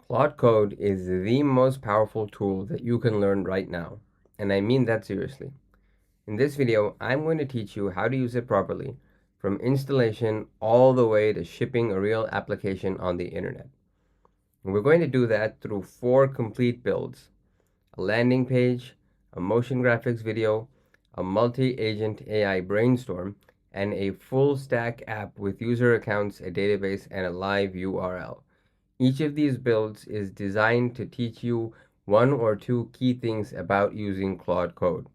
Claude Code is the most powerful tool that you can learn right now, and I mean that seriously. In this video, I'm going to teach you how to use it properly, from installation all the way to shipping a real application on the internet. And we're going to do that through 4 complete builds: a landing page, a motion graphics video, a multi-agent AI brainstorm, and a full stack app with user accounts, a database, and a live URL. Each of these builds is designed to teach you 1 or 2 key things about using Claude Code.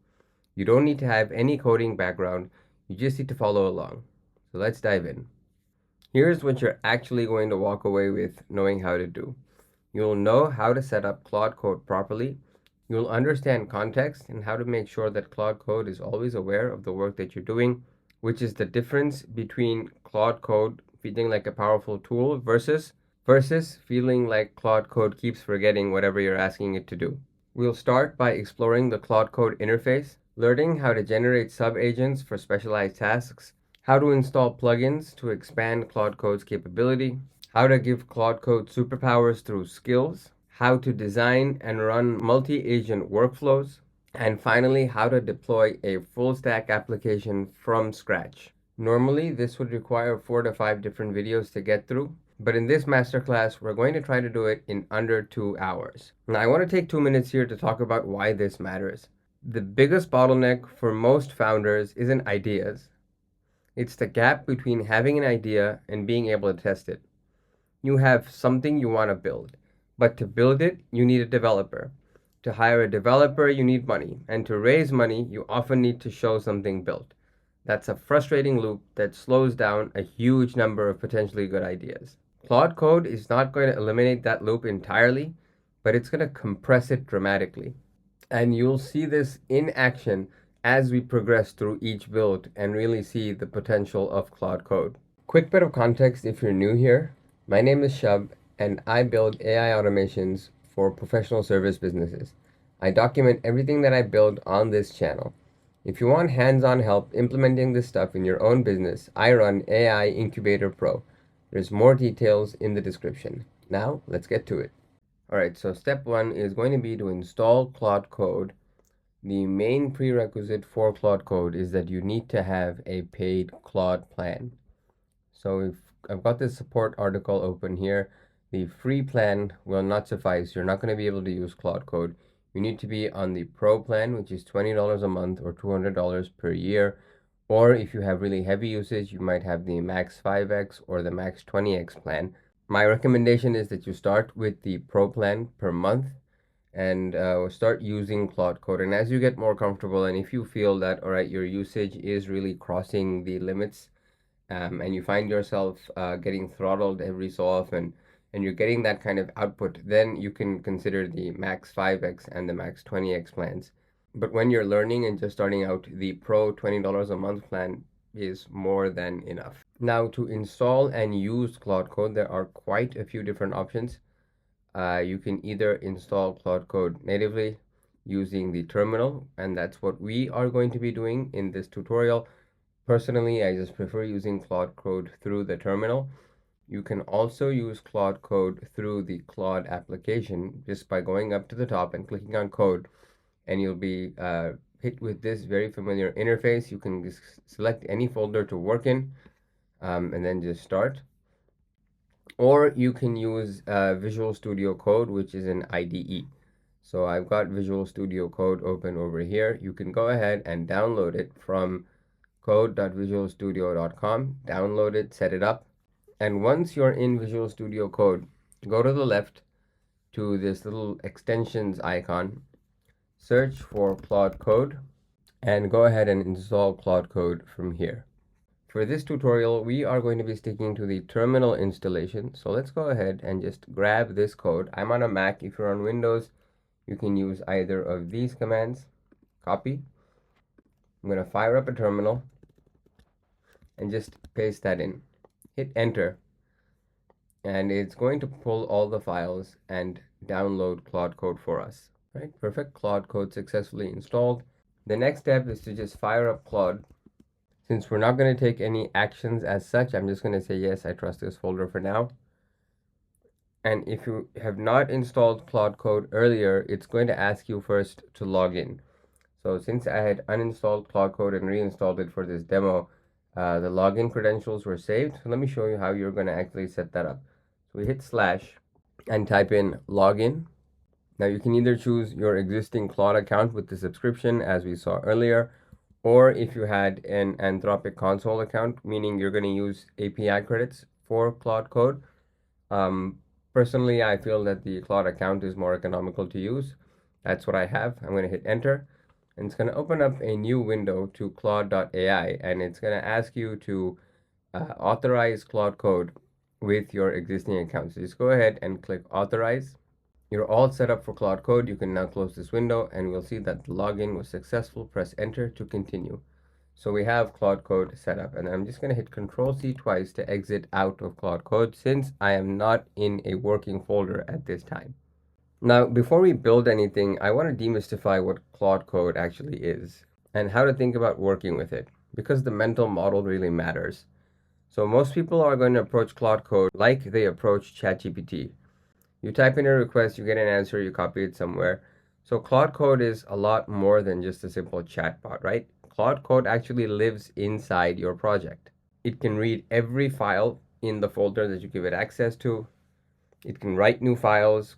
You don't need to have any coding background, you just need to follow along. So let's dive in. Here's what you're actually going to walk away with knowing how to do. You'll know how to set up Claude Code properly. You'll understand context and how to make sure that Claude Code is always aware of the work that you're doing, which is the difference between Claude Code feeling like a powerful tool versus feeling like Claude Code keeps forgetting whatever you're asking it to do. We'll start by exploring the Claude Code interface, learning how to generate sub-agents for specialized tasks, how to install plugins to expand Claude Code's capability, how to give Claude Code superpowers through skills, how to design and run multi-agent workflows, and finally, how to deploy a full-stack application from scratch. Normally, this would require 4 to 5 different videos to get through, but in this masterclass, we're going to try to do it in under 2 hours. Now, I want to take 2 minutes here to talk about why this matters. The biggest bottleneck for most founders isn't ideas. It's the gap between having an idea and being able to test it. You have something you want to build, but to build it, you need a developer. To hire a developer, you need money, and to raise money, you often need to show something built. That's a frustrating loop that slows down a huge number of potentially good ideas. Claude Code is not going to eliminate that loop entirely, but it's going to compress it dramatically. And you'll see this in action as we progress through each build and really see the potential of Claude Code. Quick bit of context if you're new here. My name is Shub, and I build AI automations for professional service businesses. I document everything that I build on this channel. If you want hands-on help implementing this stuff in your own business, I run AI Incubator Pro. There's more details in the description. Now, let's get to it. Alright, so step 1 is going to be to install Claude Code. The main prerequisite for Claude Code is that you need to have a paid Claude plan. So if I've got this support article open here. The free plan will not suffice. You're not going to be able to use Claude Code. You need to be on the Pro plan, which is $20 a month or $200 per year. Or if you have really heavy usage, you might have the Max 5X or the Max 20X plan. My recommendation is that you start with the Pro plan per month and start using Claude Code. And as you get more comfortable, and if you feel that, all right, your usage is really crossing the limits, and you find yourself getting throttled every so often, and you're getting that kind of output, then you can consider the Max 5X and the Max 20X plans. But when you're learning and just starting out, the Pro $20 a month plan is more than enough. Now, to install and use Claude Code, there are quite a few different options. You can either install Claude Code natively using the terminal, and that's what we are going to be doing in this tutorial. Personally, I just prefer using Claude Code through the terminal. You can also use Claude Code through the Claude application just by going up to the top and clicking on Code, and you'll be hit with this very familiar interface. You can just select any folder to work in and then just start. Or you can use Visual Studio Code, which is an IDE. So I've got Visual Studio Code open over here. You can go ahead and download it from code.visualstudio.com. Download it, set it up. And once you're in Visual Studio Code, go to the left to this little extensions icon, search for Claude Code, and go ahead and install Claude Code from here. For this tutorial, we are going to be sticking to the terminal installation. So let's go ahead and just grab this code. I'm on a Mac. If you're on Windows, you can use either of these commands. Copy. I'm going to fire up a terminal and just paste that in. Hit enter, and it's going to pull all the files and download Claude Code for us. Right, perfect. Claude Code successfully installed. The next step is to just fire up Claude. Since we're not going to take any actions as such, I'm just going to say yes, I trust this folder for now. And if you have not installed Claude Code earlier, it's going to ask you first to log in. So since I had uninstalled Claude Code and reinstalled it for this demo, the login credentials were saved. So let me show you how you're going to actually set that up. So we hit slash and type in login. Now you can either choose your existing Claude account with the subscription as we saw earlier, or if you had an Anthropic console account, meaning you're going to use API credits for Claude Code. Personally, I feel that the Claude account is more economical to use. That's what I have. I'm going to hit enter, and it's going to open up a new window to Claude.ai, and it's going to ask you to authorize Claude Code with your existing account. So just go ahead and click authorize. You're all set up for Claude Code. You can now close this window, and we'll see that the login was successful. Press enter to continue. So we have Claude Code set up, and I'm just going to hit Control-C twice to exit out of Claude Code since I am not in a working folder at this time. Now, before we build anything, I want to demystify what Claude Code actually is and how to think about working with it, because the mental model really matters. So most people are going to approach Claude Code like they approach ChatGPT. You type in a request, you get an answer, you copy it somewhere. So Claude Code is a lot more than just a simple chatbot, right? Claude Code actually lives inside your project. It can read every file in the folder that you give it access to. It can write new files,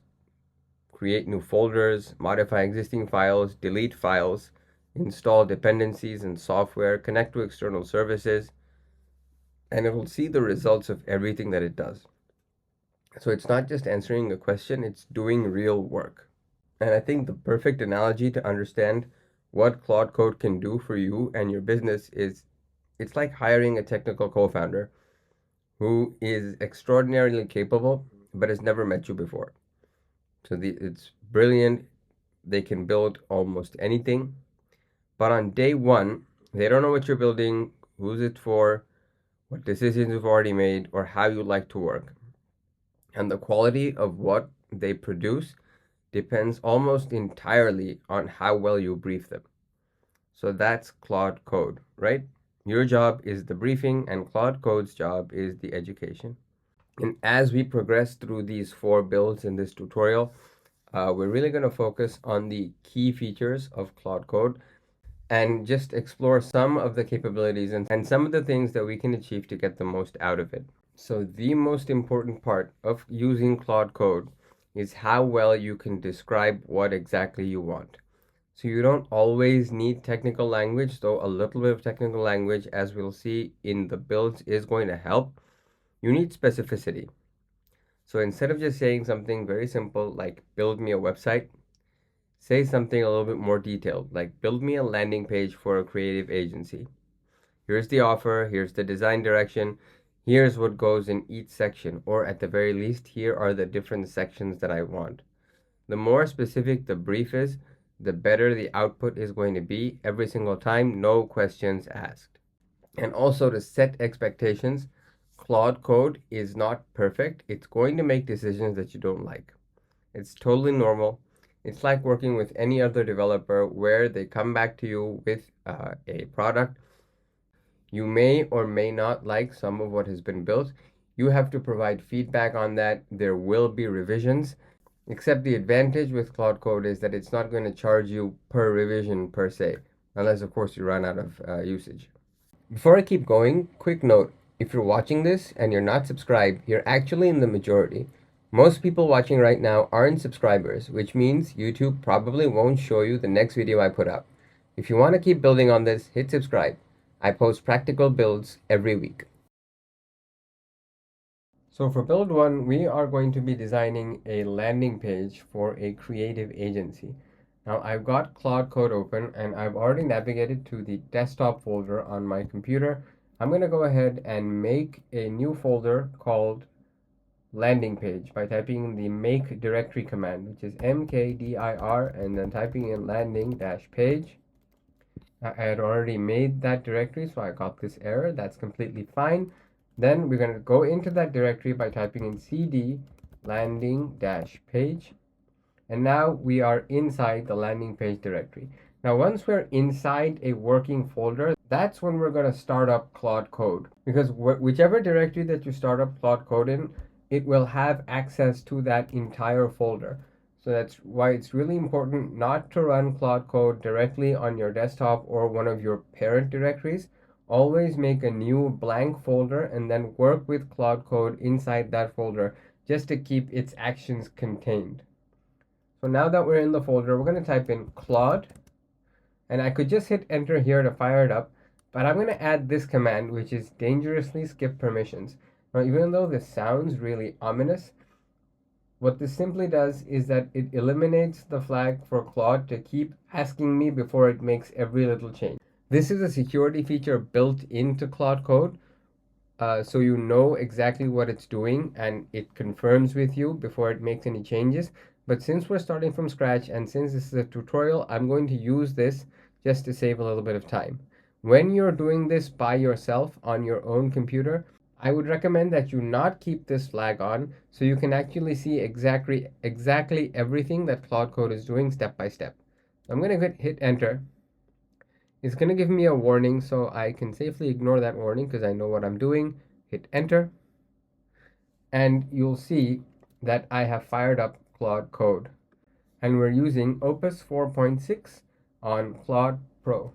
create new folders, modify existing files, delete files, install dependencies and software, connect to external services, and it will see the results of everything that it does. So it's not just answering a question, it's doing real work. And I think the perfect analogy to understand what Claude Code can do for you and your business is it's like hiring a technical co-founder who is extraordinarily capable but has never met you before. So it's brilliant. They can build almost anything. But on day one, they don't know what you're building, who's it for, what decisions you've already made, or how you like to work. And the quality of what they produce depends almost entirely on how well you brief them. So that's Claude Code, right? Your job is the briefing, and Claude Code's job is the education. And as we progress through these 4 builds in this tutorial, we're really going to focus on the key features of Claude Code and just explore some of the capabilities and some of the things that we can achieve to get the most out of it. So the most important part of using Claude Code is how well you can describe what exactly you want. So you don't always need technical language, though a little bit of technical language, as we'll see in the builds, is going to help. You need specificity. So instead of just saying something very simple like build me a website, say something a little bit more detailed, like build me a landing page for a creative agency. Here's the offer, here's the design direction, here's what goes in each section, or at the very least, here are the different sections that I want. The more specific the brief is, the better the output is going to be every single time, no questions asked. And also to set expectations, Claude Code is not perfect. It's going to make decisions that you don't like. It's totally normal. It's like working with any other developer where they come back to you with a product. You may or may not like some of what has been built. You have to provide feedback on that. There will be revisions, except the advantage with Claude Code is that it's not going to charge you per revision per se, unless of course you run out of usage. Before I keep going, quick note, if you're watching this and you're not subscribed, you're actually in the majority. Most people watching right now aren't subscribers, which means YouTube probably won't show you the next video I put up. If you want to keep building on this, hit subscribe. I post practical builds every week. So for build 1, we are going to be designing a landing page for a creative agency. Now I've got Claude Code open and I've already navigated to the desktop folder on my computer. I'm going to go ahead and make a new folder called landing page by typing in the make directory command, which is mkdir, and then typing in landing-page. I had already made that directory, so I got this error. That's completely fine. Then we're going to go into that directory by typing in cd landing-page. And now we are inside the landing page directory. Now, once we're inside a working folder, that's when we're going to start up Claude Code. Because whichever directory that you start up Claude Code in, it will have access to that entire folder. So that's why it's really important not to run Claude Code directly on your desktop or one of your parent directories. Always make a new blank folder and then work with Claude Code inside that folder just to keep its actions contained. So now that we're in the folder, we're going to type in Claude, and I could just hit enter here to fire it up, but I'm going to add this command, which is dangerously skip permissions. Now, even though this sounds really ominous, what this simply does is that it eliminates the flag for Claude to keep asking me before it makes every little change. This is a security feature built into Claude Code, so you know exactly what it's doing and it confirms with you before it makes any changes. But since we're starting from scratch and since this is a tutorial, I'm going to use this just to save a little bit of time. When you're doing this by yourself on your own computer, I would recommend that you not keep this flag on so you can actually see exactly everything that Claude Code is doing step by step. I'm going to hit enter. It's going to give me a warning, so I can safely ignore that warning because I know what I'm doing. Hit enter, and you'll see that I have fired up Claude Code, and we're using Opus 4.6 on Claude Pro.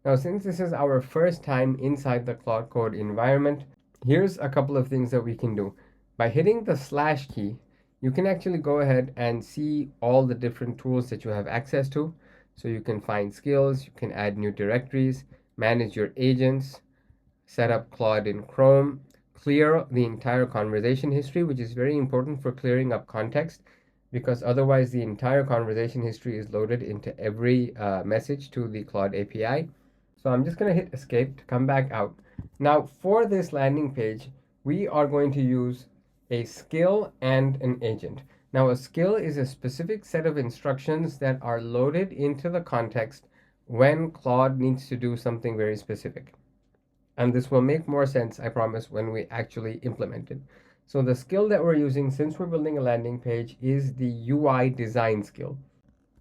Now, since this is our first time inside the Claude Code environment, here's a couple of things that we can do. By hitting the slash key, you can actually go ahead and see all the different tools that you have access to. So you can find skills, you can add new directories, manage your agents, set up Claude in Chrome, clear the entire conversation history, which is very important for clearing up context, because otherwise the entire conversation history is loaded into every message to the Claude API. So I'm just going to hit escape to come back out. Now for this landing page, we are going to use a skill and an agent. Now a skill is a specific set of instructions that are loaded into the context when Claude needs to do something very specific. And this will make more sense, I promise, when we actually implement it. So the skill that we're using, since we're building a landing page, is the UI design skill.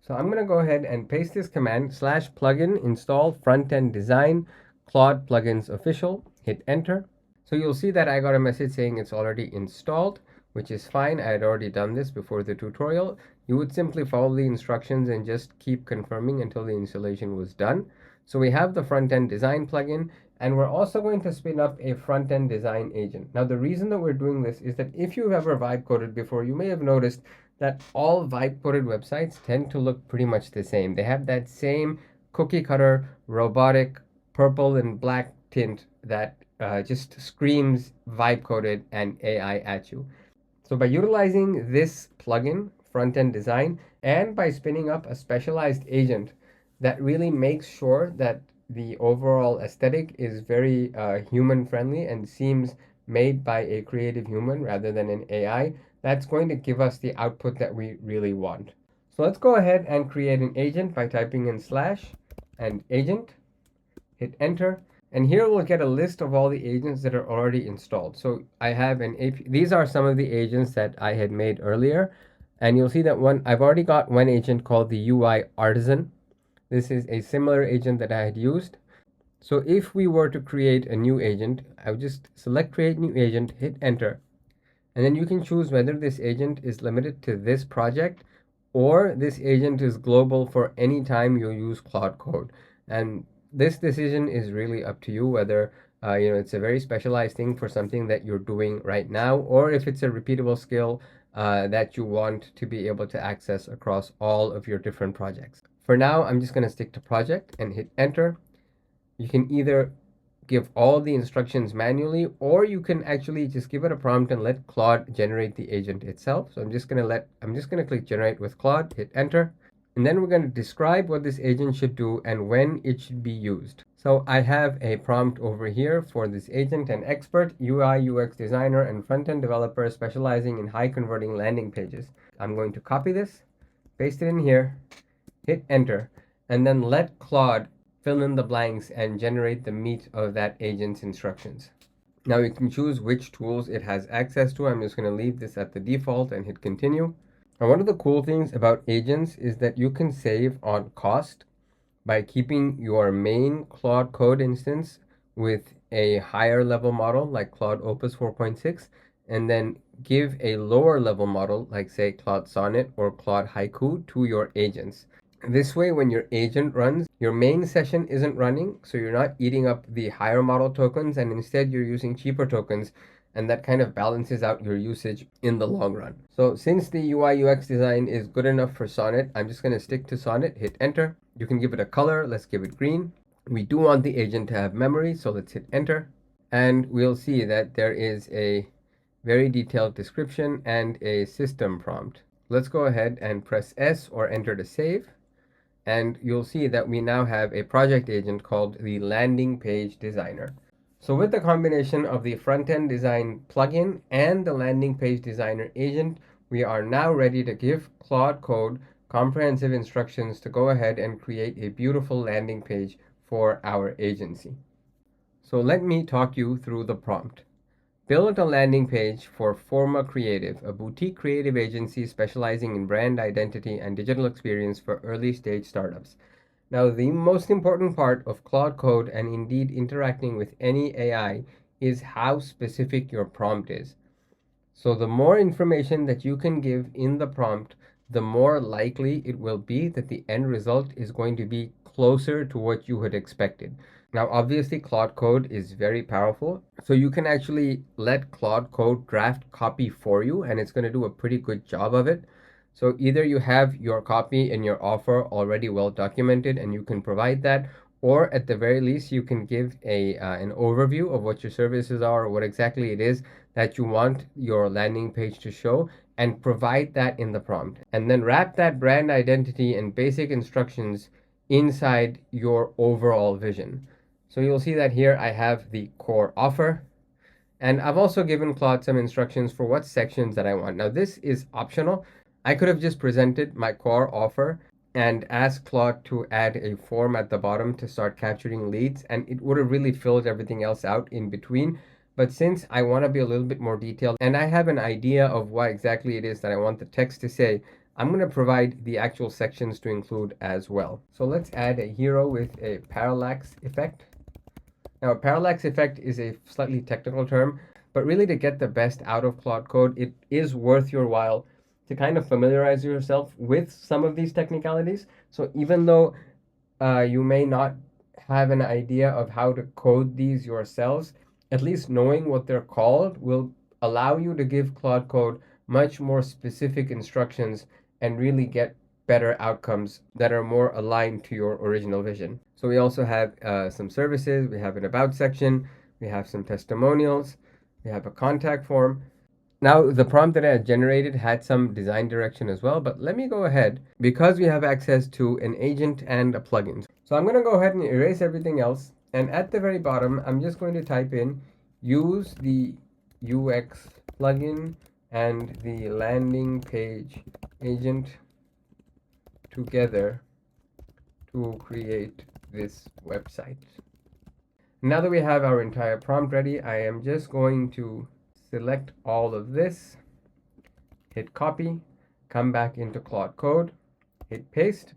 So I'm going to go ahead and paste this command, /plugin install front-end design Claude plugins official, hit enter. So you'll see that I got a message saying it's already installed, which is fine. I had already done this before the tutorial. You would simply follow the instructions and just keep confirming until the installation was done. So we have the front-end design plugin, and we're also going to spin up a front-end design agent. Now, the reason that we're doing this is that if you've ever vibe coded before, you may have noticed that all vibe coded websites tend to look pretty much the same. They have that same cookie cutter, robotic, purple and black tint that just screams vibe coded and AI at you. So by utilizing this plugin, front-end design, and by spinning up a specialized agent that really makes sure that the overall aesthetic is very human friendly and seems made by a creative human rather than an AI, that's going to give us the output that we really want. So let's go ahead and create an agent by typing in / and agent, hit enter, and here we'll get a list of all the agents that are already installed. So I have an AP, these are some of the agents that I had made earlier, and you'll see that I've already got one agent called the UI Artisan. This is a similar agent that I had used. So if we were to create a new agent, I would just select create new agent, hit enter, and then you can choose whether this agent is limited to this project or this agent is global for any time you use Claude Code. And this decision is really up to you, whether it's a very specialized thing for something that you're doing right now, or if it's a repeatable skill that you want to be able to access across all of your different projects. For now, I'm just going to stick to project and hit enter. You can either give all the instructions manually, or you can actually just give it a prompt and let Claude generate the agent itself. So I'm just going to click generate with Claude, hit enter, and then we're going to describe what this agent should do and when it should be used. So I have a prompt over here for this agent: an expert UI UX designer and front-end developer specializing in high converting landing pages. I'm going to copy this, paste it in here, hit enter, and then let Claude fill in the blanks and generate the meat of that agent's instructions. Now you can choose which tools it has access to. I'm just going to leave this at the default and hit continue. Now, one of the cool things about agents is that you can save on cost by keeping your main Claude Code instance with a higher level model like Claude Opus 4.6, and then give a lower level model like say Claude Sonnet or Claude Haiku to your agents. This way, when your agent runs, your main session isn't running, so you're not eating up the higher model tokens, and instead you're using cheaper tokens, and that kind of balances out your usage in the long run. So since the UI UX design is good enough for Sonnet, I'm just going to stick to Sonnet, hit enter. You can give it a color, let's give it green. We do want the agent to have memory, so let's hit enter. And we'll see that there is a very detailed description and a system prompt. Let's go ahead and press S or enter to save. And you'll see that we now have a project agent called the landing page designer. So with the combination of the front-end design plugin and the landing page designer agent, we are now ready to give Claude Code comprehensive instructions to go ahead and create a beautiful landing page for our agency. So let me talk you through the prompt. Build a landing page for Forma Creative, a boutique creative agency specializing in brand identity and digital experience for early stage startups. Now, the most important part of Claude Code and indeed interacting with any AI is how specific your prompt is. So the more information that you can give in the prompt, the more likely it will be that the end result is going to be closer to what you had expected. Now, obviously, Claude Code is very powerful. So you can actually let Claude Code draft copy for you, and it's going to do a pretty good job of it. So either you have your copy and your offer already well documented and you can provide that, or at the very least, you can give an overview of what your services are or what exactly it is that you want your landing page to show, and provide that in the prompt. And then wrap that brand identity and basic instructions inside your overall vision. So you'll see that here I have the core offer, and I've also given Claude some instructions for what sections that I want. Now this is optional. I could have just presented my core offer and asked Claude to add a form at the bottom to start capturing leads, and it would have really filled everything else out in between. But since I want to be a little bit more detailed and I have an idea of what exactly it is that I want the text to say, I'm going to provide the actual sections to include as well. So let's add a hero with a parallax effect. Now, a parallax effect is a slightly technical term, but really to get the best out of Claude Code, it is worth your while to kind of familiarize yourself with some of these technicalities. So even though you may not have an idea of how to code these yourselves, at least knowing what they're called will allow you to give Claude Code much more specific instructions and really get better outcomes that are more aligned to your original vision. So we also have some services, we have an about section, we have some testimonials, we have a contact form. Now the prompt that I had generated had some design direction as well, but let me go ahead because we have access to an agent and a plugin. So I'm going to go ahead and erase everything else, and at the very bottom I'm just going to type in use the UX plugin and the landing page agent together to create this website. Now that we have our entire prompt ready, I am just going to select all of this, hit copy, come back into Claude Code, hit paste,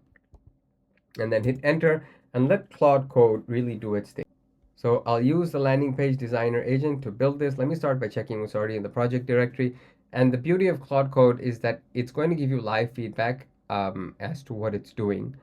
and then hit enter, and let Claude Code really do its thing. So I'll use the landing page designer agent to build this. Let me start by checking what's already in the project directory. And the beauty of Claude Code is that it's going to give you live feedback as to what it's doing.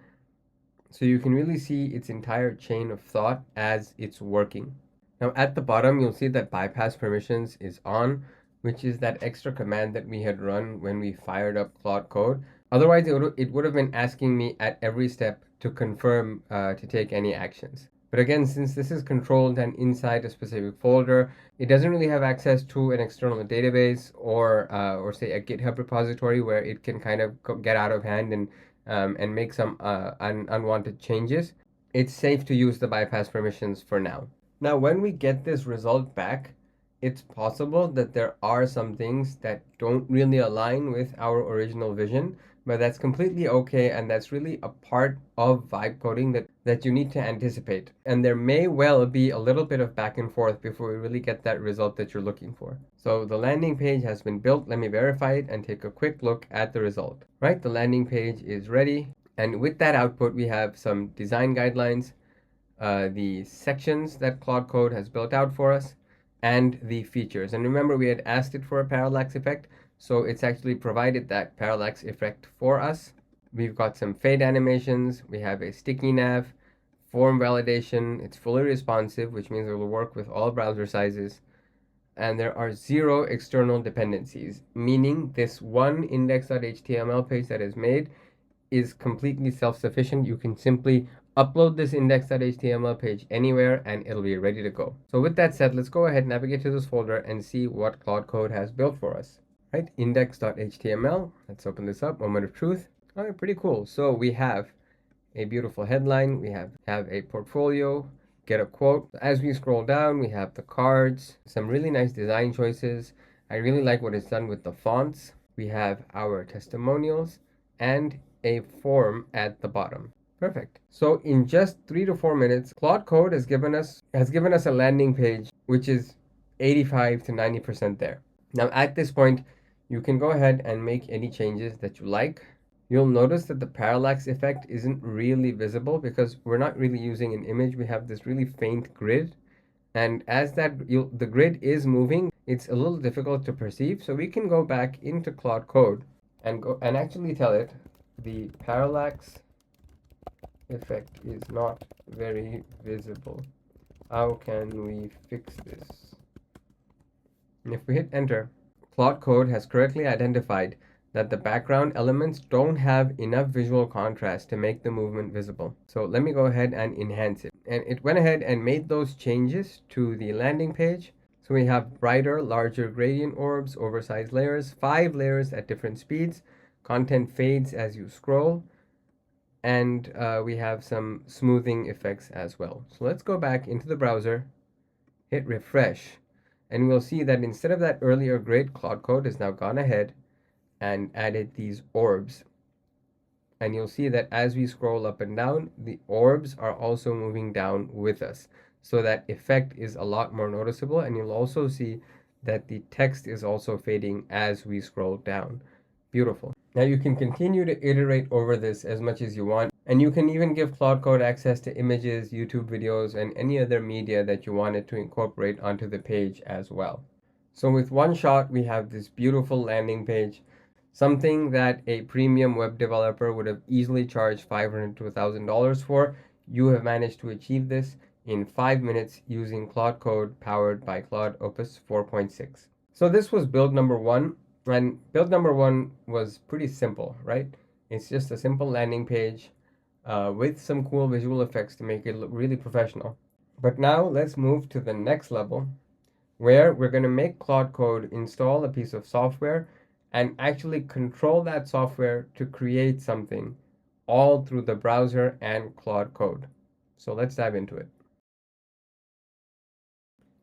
So you can really see its entire chain of thought as it's working. Now at the bottom, you'll see that bypass permissions is on, which is that extra command that we had run when we fired up Claude Code. Otherwise, it would have been asking me at every step to confirm to take any actions. But again, since this is controlled and inside a specific folder, it doesn't really have access to an external database or say a GitHub repository where it can kind of get out of hand and make some unwanted changes. It's safe to use the bypass permissions for now. Now, when we get this result back, it's possible that there are some things that don't really align with our original vision, but that's completely okay, and that's really a part of vibe coding that you need to anticipate. And there may well be a little bit of back and forth before we really get that result that you're looking for. So the landing page has been built. Let me verify it and take a quick look at the result. Right, the landing page is ready. And with that output, we have some design guidelines, the sections that Claude Code has built out for us, and the features. And remember, we had asked it for a parallax effect, so it's actually provided that parallax effect for us. We've got some fade animations, we have a sticky nav, form validation, it's fully responsive, which means it will work with all browser sizes, and there are 0 external dependencies, meaning this one index.html page that is made is completely self-sufficient. You can simply upload this index.html page anywhere and it'll be ready to go. So with that said, let's go ahead, navigate to this folder and see what Claude Code has built for us. Right, index.html. Let's open this up, moment of truth. All right, pretty cool. So we have a beautiful headline, we have a portfolio, get a quote. As we scroll down, we have the cards, some really nice design choices. I really like what it's done with the fonts. We have our testimonials and a form at the bottom. Perfect. So in just 3 to 4 minutes, Claude Code has given us a landing page which is 85 to 90% there. Now at this point, you can go ahead and make any changes that you like. You'll notice that the parallax effect isn't really visible because we're not really using an image. We have this really faint grid. And as the grid is moving, it's a little difficult to perceive. So we can go back into Claude Code and actually tell it the parallax effect is not very visible. How can we fix this? And if we hit enter, Claude Code has correctly identified that the background elements don't have enough visual contrast to make the movement visible. So let me go ahead and enhance it. And it went ahead and made those changes to the landing page. So we have brighter, larger gradient orbs, oversized layers, 5 layers at different speeds, content fades as you scroll, and we have some smoothing effects as well. So let's go back into the browser, hit refresh, and we'll see that instead of that earlier grid, Claude Code has now gone ahead and added these orbs. And you'll see that as we scroll up and down, the orbs are also moving down with us. So that effect is a lot more noticeable, and you'll also see that the text is also fading as we scroll down. Beautiful. Now you can continue to iterate over this as much as you want, and you can even give Claude Code access to images, YouTube videos, and any other media that you wanted to incorporate onto the page as well. So with one shot, we have this beautiful landing page, something that a premium web developer would have easily charged $500 to $1,000 for. You have managed to achieve this in 5 minutes using Claude Code powered by Claude Opus 4.6. So this was build number 1, and build number 1 was pretty simple, right? It's just a simple landing page with some cool visual effects to make it look really professional. But now let's move to the next level, where we're going to make Claude Code install a piece of software and actually control that software to create something all through the browser and Claude Code. So let's dive into it.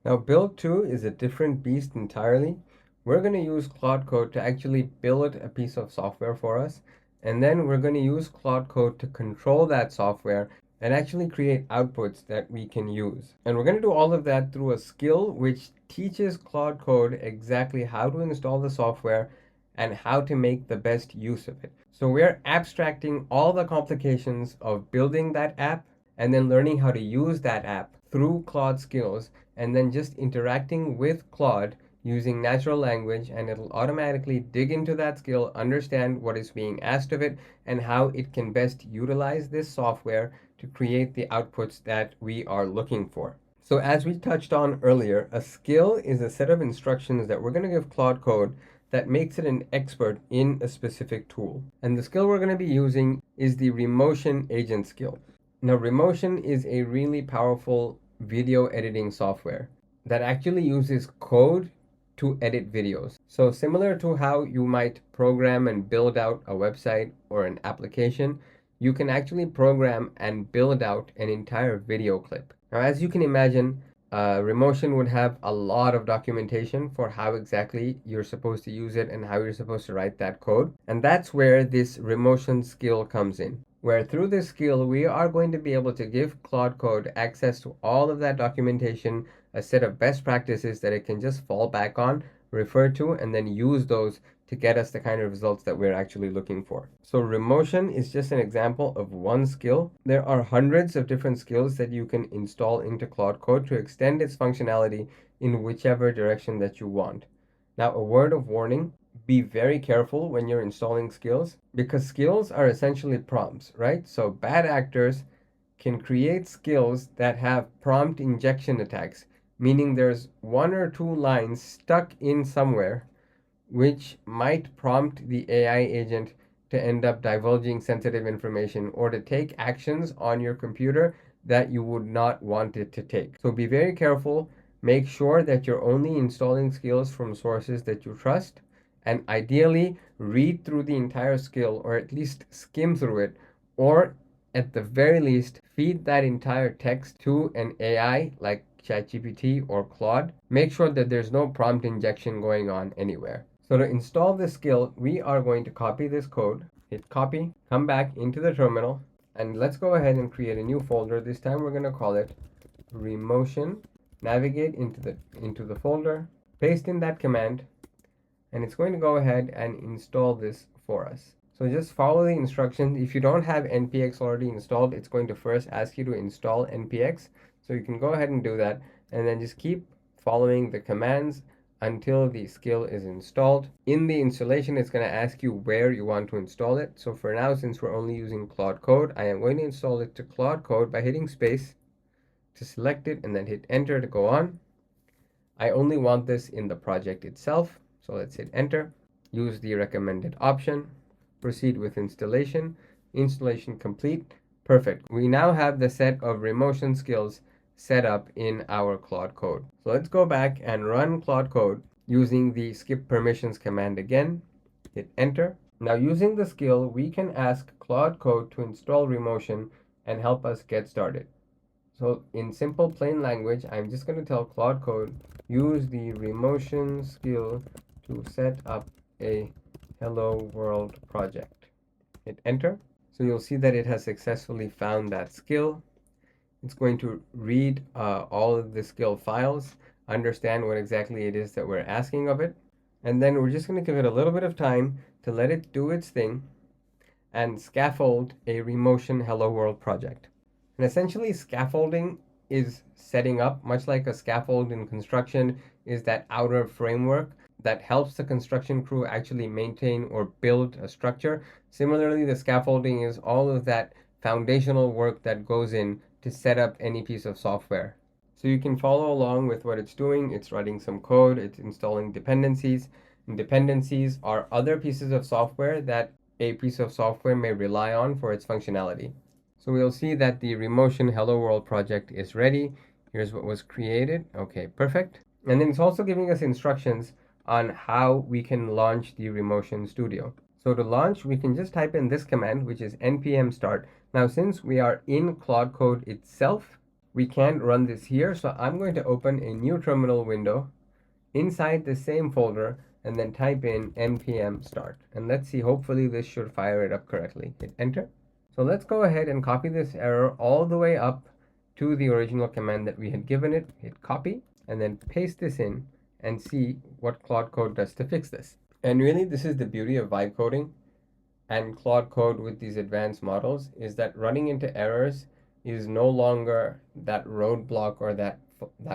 Now build 2 is a different beast entirely. We're going to use Claude Code to actually build a piece of software for us, and then we're going to use Claude Code to control that software and actually create outputs that we can use. And we're going to do all of that through a skill which teaches Claude Code exactly how to install the software and how to make the best use of it. So we're abstracting all the complications of building that app and then learning how to use that app through Claude skills, and then just interacting with Claude using natural language, and it'll automatically dig into that skill, understand what is being asked of it, and how it can best utilize this software to create the outputs that we are looking for. So as we touched on earlier, a skill is a set of instructions that we're going to give Claude Code that makes it an expert in a specific tool. And the skill we're going to be using is the Remotion Agent skill. Now, Remotion is a really powerful video editing software that actually uses code to edit videos. So similar to how you might program and build out a website or an application, you can actually program and build out an entire video clip. Now, as you can imagine, Remotion would have a lot of documentation for how exactly you're supposed to use it and how you're supposed to write that code. And that's where this Remotion skill comes in, where through this skill, we are going to be able to give Claude Code access to all of that documentation, a set of best practices that it can just fall back on, refer to, and then use those to get us the kind of results that we're actually looking for. So Remotion is just an example of one skill. There are hundreds of different skills that you can install into Claude Code to extend its functionality in whichever direction that you want. Now, a word of warning, be very careful when you're installing skills because skills are essentially prompts, right? So bad actors can create skills that have prompt injection attacks, meaning there's one or two lines stuck in somewhere which might prompt the AI agent to end up divulging sensitive information or to take actions on your computer that you would not want it to take. So be very careful. Make sure that you're only installing skills from sources that you trust, and ideally read through the entire skill or at least skim through it, or at the very least feed that entire text to an AI like ChatGPT or Claude. Make sure that there's no prompt injection going on anywhere. So to install this skill, we are going to copy this code, hit copy, come back into the terminal, and let's go ahead and create a new folder. This time we're going to call it Remotion. Navigate into the folder, paste in that command, and it's going to go ahead and install this for us. So just follow the instructions. If you don't have npx already installed, it's going to first ask you to install npx. So you can go ahead and do that, and then just keep following the commands until the skill is installed. In the installation, it's going to ask you where you want to install it. So for now, since we're only using Claude Code, I am going to install it to Claude Code by hitting space to select it and then hit enter to go on. I only want this in the project itself. So let's hit enter, use the recommended option, proceed with installation, installation complete. Perfect. We now have the set of Remotion skills set up in our Claude Code. So let's go back and run Claude Code using the skip permissions command again, hit enter. Now using the skill, we can ask Claude Code to install Remotion and help us get started. So in simple plain language, I'm just going to tell Claude Code, use the Remotion skill to set up a Hello World project. Hit enter. So you'll see that it has successfully found that skill. It's going to read all of the skill files, understand what exactly it is that we're asking of it, and then we're just going to give it a little bit of time to let it do its thing and scaffold a Remotion Hello World project. And essentially, scaffolding is setting up, much like a scaffold in construction is that outer framework that helps the construction crew actually maintain or build a structure. Similarly, the scaffolding is all of that foundational work that goes in to set up any piece of software. So you can follow along with what it's doing. It's writing some code, it's installing dependencies, and dependencies are other pieces of software that a piece of software may rely on for its functionality. So we'll see that the Remotion Hello World project is ready. Here's what was created. Okay, perfect. And then it's also giving us instructions on how we can launch the Remotion Studio. So to launch, we can just type in this command, which is npm start. Now, since we are in Claude Code itself, we can't run this here. So I'm going to open a new terminal window inside the same folder and then type in npm start. And let's see, hopefully this should fire it up correctly. Hit enter. So let's go ahead and copy this error all the way up to the original command that we had given it. Hit copy and then paste this in and see what Claude Code does to fix this. And really, this is the beauty of vibe coding and Claude Code with these advanced models, is that running into errors is no longer that roadblock or that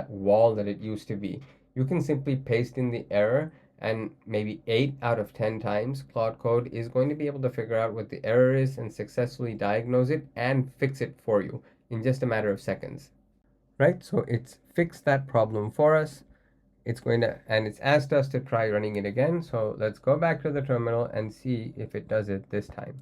wall that it used to be. You can simply paste in the error, and maybe 8 out of 10 times Claude Code is going to be able to figure out what the error is and successfully diagnose it and fix it for you in just a matter of seconds. Right? So it's fixed that problem for us. It's asked us to try running it again. So let's go back to the terminal and see if it does it this time.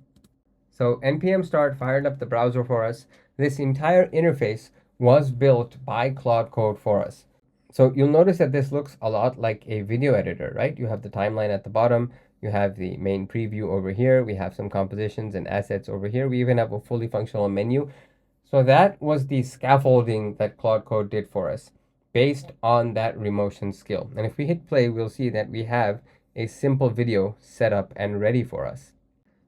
So npm start fired up the browser for us. This entire interface was built by Claude Code for us. So you'll notice that this looks a lot like a video editor, right? You have the timeline at the bottom. You have the main preview over here. We have some compositions and assets over here. We even have a fully functional menu. So that was the scaffolding that Claude Code did for us based on that Remotion skill. And if we hit play, we'll see that we have a simple video set up and ready for us.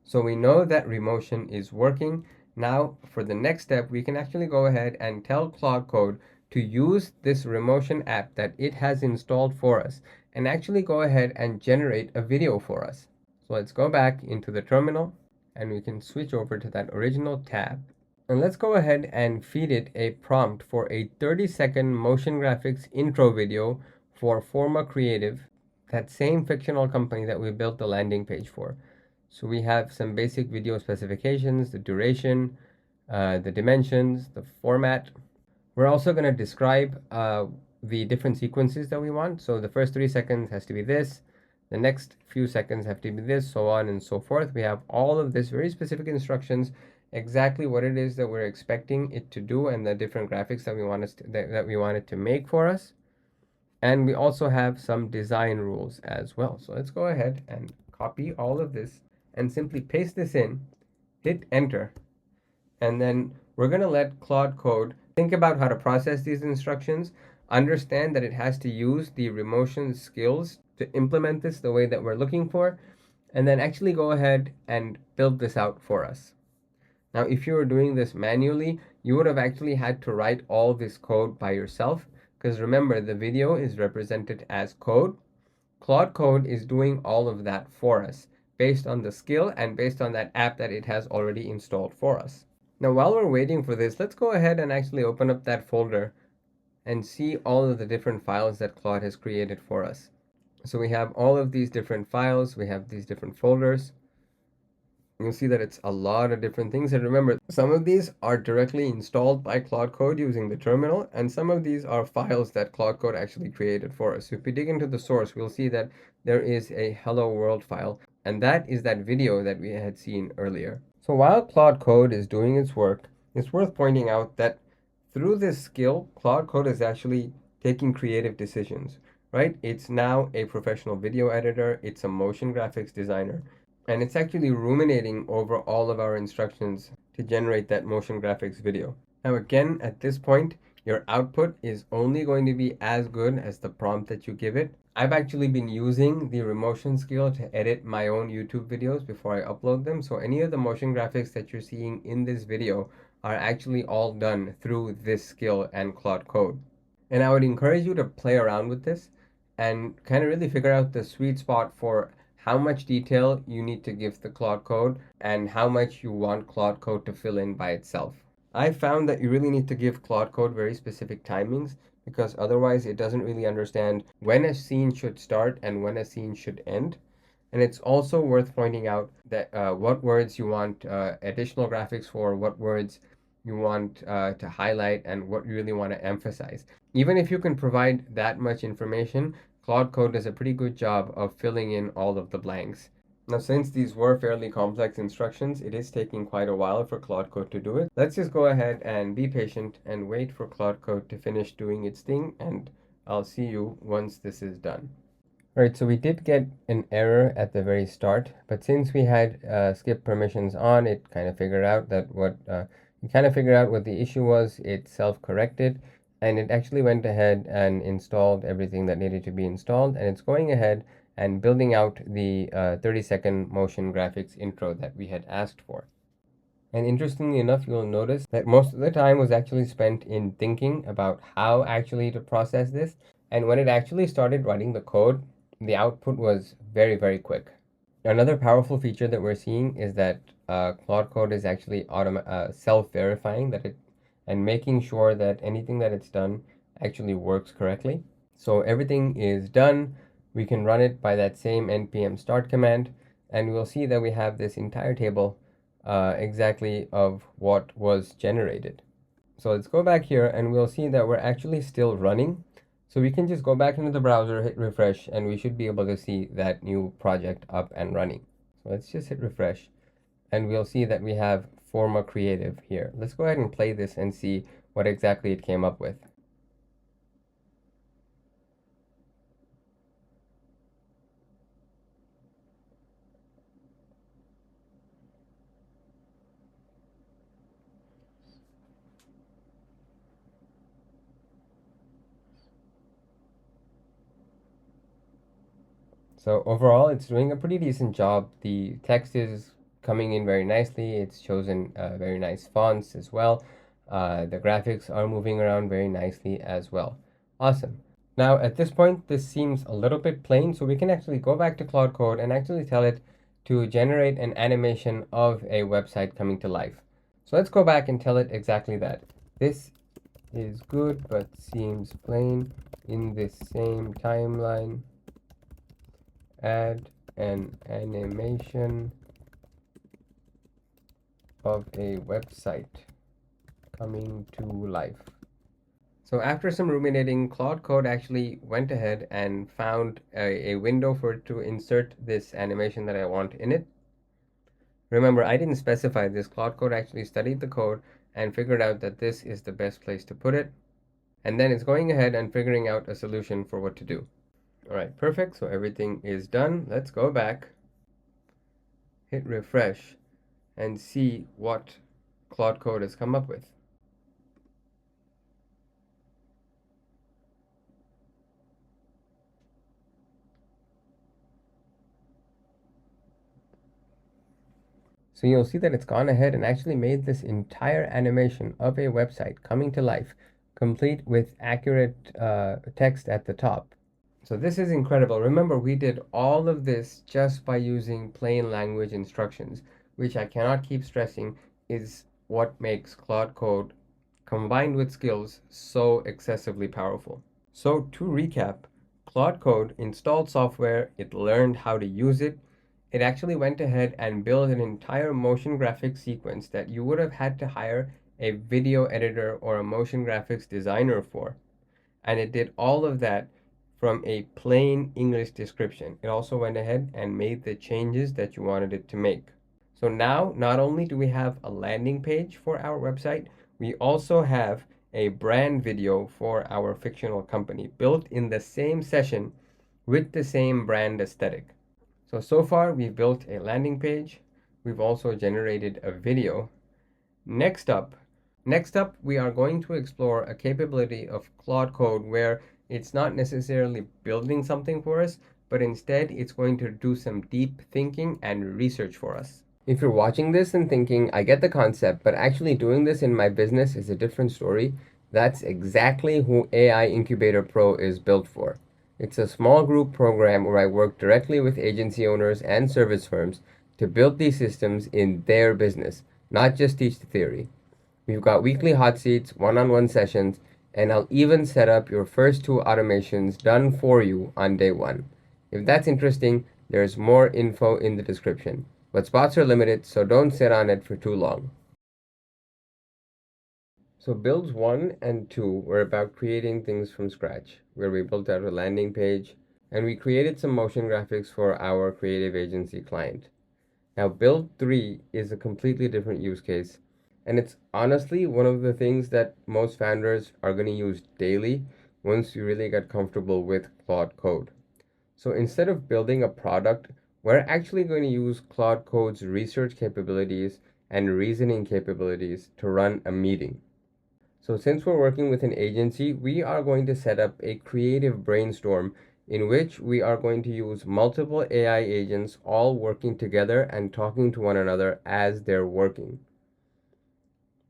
So we know that Remotion is working. Now for the next step, we can actually go ahead and tell Claude Code to use this Remotion app that it has installed for us and actually go ahead and generate a video for us. So let's go back into the terminal and we can switch over to that original tab. And let's go ahead and feed it a prompt for a 30-second motion graphics intro video for Forma Creative, that same fictional company that we built the landing page for. So we have some basic video specifications, the duration, the dimensions, the format. We're also going to describe the different sequences that we want. So the first 3 seconds has to be this, the next few seconds have to be this, so on and so forth. We have all of this very specific instructions, exactly what it is that we're expecting it to do, and the different graphics that we want it to make for us. And we also have some design rules as well. So let's go ahead and copy all of this and simply paste this in, hit enter, and then we're going to let Claude Code think about how to process these instructions, understand that it has to use the remotion skills to implement this the way that we're looking for, and then actually go ahead and build this out for us. Now, if you were doing this manually, you would have actually had to write all this code by yourself, because remember, the video is represented as code. Claude Code is doing all of that for us based on the skill and based on that app that it has already installed for us. Now, while we're waiting for this, let's go ahead and actually open up that folder and see all of the different files that Claude has created for us. So we have all of these different files, we have these different folders. You'll see that it's a lot of different things. And remember, some of these are directly installed by Claude Code using the terminal, and some of these are files that Claude Code actually created for us. So if we dig into the source, we'll see that there is a hello world file, and that is that video that we had seen earlier. So while Claude Code is doing its work, it's worth pointing out that through this skill, Claude Code is actually taking creative decisions, right? It's now a professional video editor, it's a motion graphics designer, and it's actually ruminating over all of our instructions to generate that motion graphics video. Now again, at this point, your output is only going to be as good as the prompt that you give it. I've actually been using the remotion skill to edit my own YouTube videos before I upload them. So any of the motion graphics that you're seeing in this video are actually all done through this skill and Claude Code. And I would encourage you to play around with this and kind of really figure out the sweet spot for how much detail you need to give the Claude Code and how much you want Claude Code to fill in by itself. I found that you really need to give Claude Code very specific timings, because otherwise it doesn't really understand when a scene should start and when a scene should end. And it's also worth pointing out that what words you want additional graphics for, what words you want to highlight, and what you really want to emphasize. Even if you can provide that much information, Claude Code does a pretty good job of filling in all of the blanks. Now, since these were fairly complex instructions, it is taking quite a while for Claude Code to do it. Let's just go ahead and be patient and wait for Claude Code to finish doing its thing, and I'll see you once this is done. Alright, so we did get an error at the very start, but since we had skip permissions on, it kind of figured out that what the issue was. It self-corrected, and it actually went ahead and installed everything that needed to be installed, and it's going ahead and building out the 30-second motion graphics intro that we had asked for. And interestingly enough, you'll notice that most of the time was actually spent in thinking about how actually to process this, and when it actually started writing the code, the output was very, very quick. Another powerful feature that we're seeing is that Claude Code is actually self-verifying and making sure that anything that it's done actually works correctly. So everything is done. We can run it by that same npm start command, and we'll see that we have this entire table exactly of what was generated. So let's go back here, and we'll see that we're actually still running. So we can just go back into the browser, hit refresh, and we should be able to see that new project up and running. So let's just hit refresh, and we'll see that we have Forma Creative here. Let's go ahead and play this and see what exactly it came up with. So overall, it's doing a pretty decent job. The text is coming in very nicely. It's chosen very nice fonts as well. The graphics are moving around very nicely as well. Awesome. Now at this point, this seems a little bit plain, so we can actually go back to Claude Code and actually tell it to generate an animation of a website coming to life. So let's go back and tell it exactly that. This is good but seems plain in this same timeline. Add an animation of a website coming to life. So after some ruminating, Claude Code actually went ahead and found a window for it to insert this animation that I want in it. Remember, I didn't specify this. Claude Code actually studied the code and figured out that this is the best place to put it. And then it's going ahead and figuring out a solution for what to do. All right, perfect. So everything is done. Let's go back, hit refresh, and see what Claude Code has come up with. So you'll see that it's gone ahead and actually made this entire animation of a website coming to life, complete with accurate text at the top. So this is incredible. Remember, we did all of this just by using plain language instructions, which I cannot keep stressing is what makes Claude Code combined with skills so excessively powerful. So to recap, Claude Code installed software, it learned how to use it, it actually went ahead and built an entire motion graphics sequence that you would have had to hire a video editor or a motion graphics designer for. And it did all of that from a plain English description. It also went ahead and made the changes that you wanted it to make. So now, not only do we have a landing page for our website, we also have a brand video for our fictional company built in the same session with the same brand aesthetic. So far we've built a landing page. We've also generated a video. Next up, we are going to explore a capability of Claude Code where it's not necessarily building something for us, but instead it's going to do some deep thinking and research for us. If you're watching this and thinking, I get the concept, but actually doing this in my business is a different story, that's exactly who AI Incubator Pro is built for. It's a small group program where I work directly with agency owners and service firms to build these systems in their business, not just teach the theory. We've got weekly hot seats, one-on-one sessions, and I'll even set up your first 2 automations done for you on day 1. If that's interesting, there's more info in the description. But spots are limited, so don't sit on it for too long. So builds 1 and 2 were about creating things from scratch, where we built out a landing page, and we created some motion graphics for our creative agency client. Now build 3 is a completely different use case, and it's honestly one of the things that most founders are going to use daily once you really get comfortable with Claude Code. So instead of building a product, we're actually going to use Claude Code's research capabilities and reasoning capabilities to run a meeting. So since we're working with an agency, we are going to set up a creative brainstorm in which we are going to use multiple AI agents all working together and talking to one another as they're working.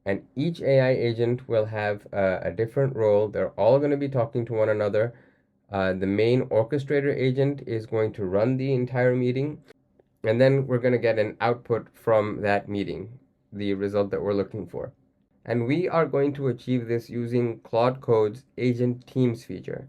And each AI agent will have a different role. They're all going to be talking to one another. The main orchestrator agent is going to run the entire meeting, and then we're going to get an output from that meeting, the result that we're looking for. And we are going to achieve this using Claude Code's Agent Teams feature.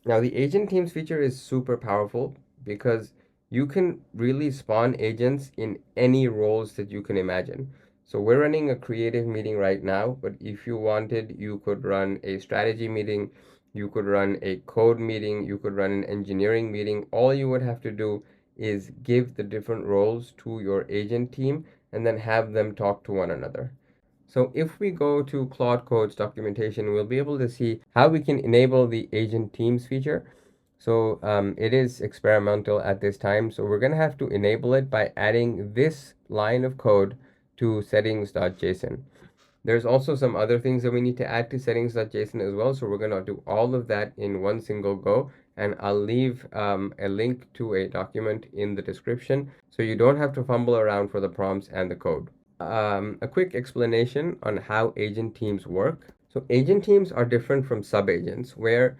Now, the Agent Teams feature is super powerful because you can really spawn agents in any roles that you can imagine. So we're running a creative meeting right now, but if you wanted, you could run a strategy meeting, you could run a code meeting, you could run an engineering meeting. All you would have to do is give the different roles to your agent team and then have them talk to one another. So if we go to Claude Code's documentation, we'll be able to see how we can enable the agent teams feature. So it is experimental at this time. So we're going to have to enable it by adding this line of code to settings.json. There's also some other things that we need to add to settings.json as well. So we're going to do all of that in one single go. And I'll leave a link to a document in the description so you don't have to fumble around for the prompts and the code. A quick explanation on how agent teams work. So agent teams are different from sub-agents, where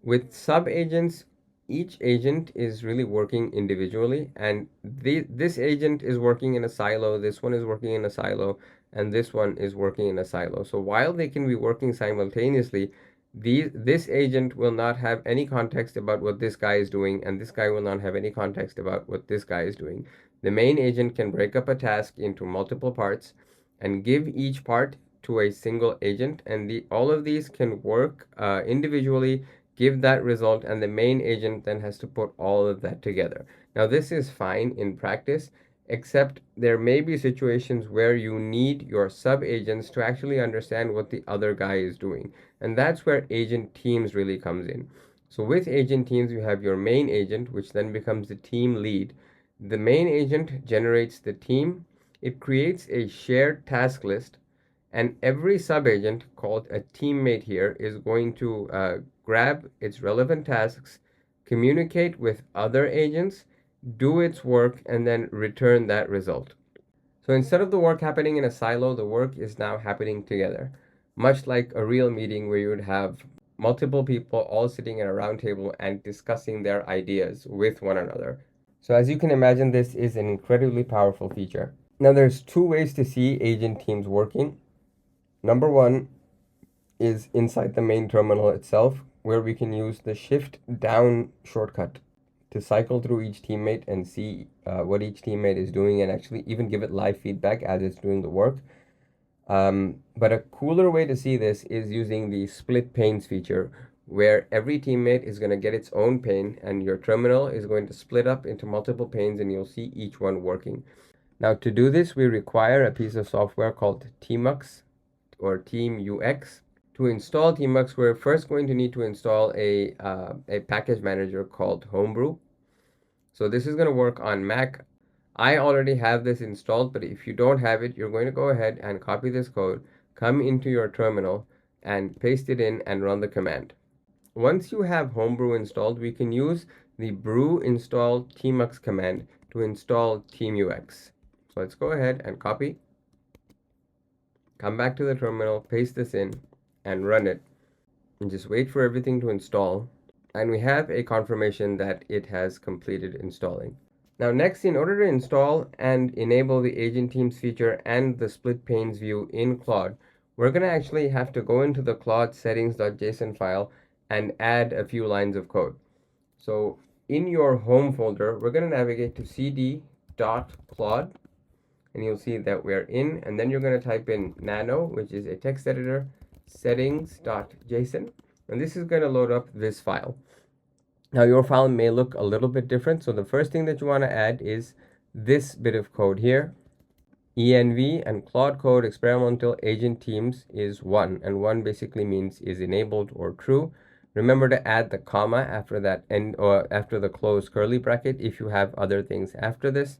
with sub-agents, each agent is really working individually, and this agent is working in a silo, this one is working in a silo, and this one is working in a silo. So while they can be working simultaneously, this agent will not have any context about what this guy is doing, and this guy will not have any context about what this guy is doing. The main agent can break up a task into multiple parts and give each part to a single agent, and all of these can work individually, give that result, and the main agent then has to put all of that together. Now, this is fine in practice, except there may be situations where you need your sub agents to actually understand what the other guy is doing, and that's where agent teams really comes in. So with agent teams, you have your main agent, which then becomes the team lead. The main agent generates the team, it creates a shared task list, and every subagent called a teammate here is going to grab its relevant tasks, communicate with other agents, do its work, and then return that result. So instead of the work happening in a silo, the work is now happening together, much like a real meeting where you would have multiple people all sitting at a round table and discussing their ideas with one another. So as you can imagine, this is an incredibly powerful feature. Now there's two ways to see agent teams working. Number one is inside the main terminal itself, where we can use the shift down shortcut to cycle through each teammate and see what each teammate is doing, and actually even give it live feedback as it's doing the work. But a cooler way to see this is using the split panes feature, where every teammate is going to get its own pane, and your terminal is going to split up into multiple panes, and you'll see each one working. Now, to do this, we require a piece of software called Tmux or Tmux. To install Tmux, we're first going to need to install a package manager called Homebrew. So this is going to work on Mac. I already have this installed, but if you don't have it, you're going to go ahead and copy this code, come into your terminal, and paste it in and run the command. Once you have Homebrew installed, we can use the brew install Tmux command to install Tmux. So let's go ahead and copy, come back to the terminal, paste this in, and run it, and just wait for everything to install, and we have a confirmation that it has completed installing. Now next, in order to install and enable the agent teams feature and the split panes view in Claude, we're going to actually have to go into the Claude settings.json file and add a few lines of code. So in your home folder, we're going to navigate to cd.claude, and you'll see that we're in, and then you're going to type in nano, which is a text editor, settings.json, and this is going to load up this file. Now your file may look a little bit different, so the first thing that you want to add is this bit of code here. env and Claude Code experimental agent teams is 1, and 1 basically means is enabled or true. Remember to add the comma after that end, or after the closed curly bracket if you have other things after this.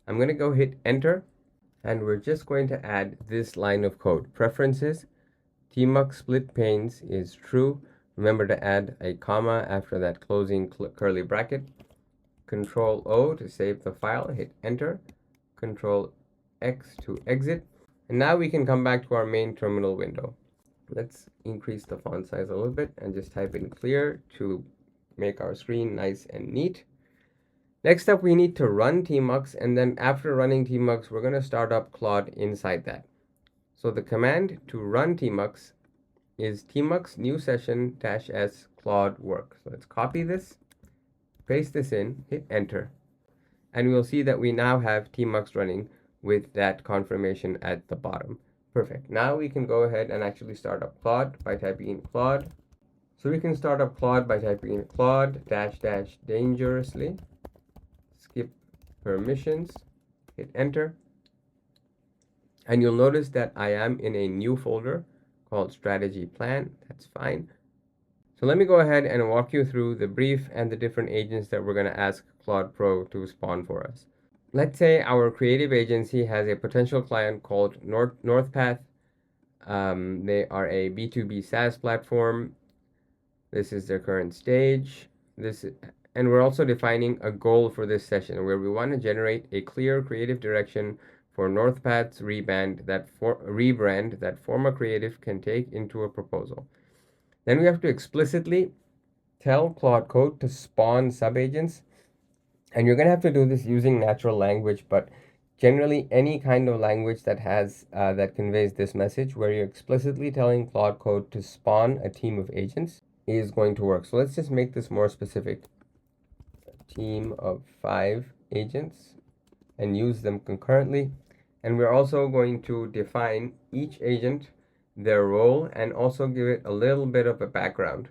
I'm going to go hit enter, and we're just going to add this line of code. Preferences, Tmux split panes is true. Remember to add a comma after that closing curly bracket. Control O to save the file, hit enter. Control X to exit. And now we can come back to our main terminal window. Let's increase the font size a little bit and just type in clear to make our screen nice and neat. Next up, we need to run Tmux, and then after running Tmux, we're going to start up Claude inside that. So the command to run Tmux is tmux new session -s Claude work. So let's copy this, paste this in, hit enter, and we'll see that we now have Tmux running with that confirmation at the bottom. Perfect. Now we can go ahead and actually start up Claude by typing in Claude. So we can start up Claude by typing in Claude -- dangerously, skip permissions, hit enter, and you'll notice that I am in a new folder called strategy plan. That's fine. So let me go ahead and walk you through the brief and the different agents that we're going to ask Claude Pro to spawn for us. Let's say our creative agency has a potential client called NorthPath. They are a B2B SaaS platform. This is their current stage. And we're also defining a goal for this session where we want to generate a clear creative direction for NorthPath's rebrand that Forma Creative can take into a proposal. Then we have to explicitly tell Claude Code to spawn subagents. And you're going to have to do this using natural language, but generally any kind of language that has that conveys this message, where you're explicitly telling Claude Code to spawn a team of agents, is going to work. So let's just make this more specific. A team of 5 agents and use them concurrently. And we're also going to define each agent, their role, and also give it a little bit of a background.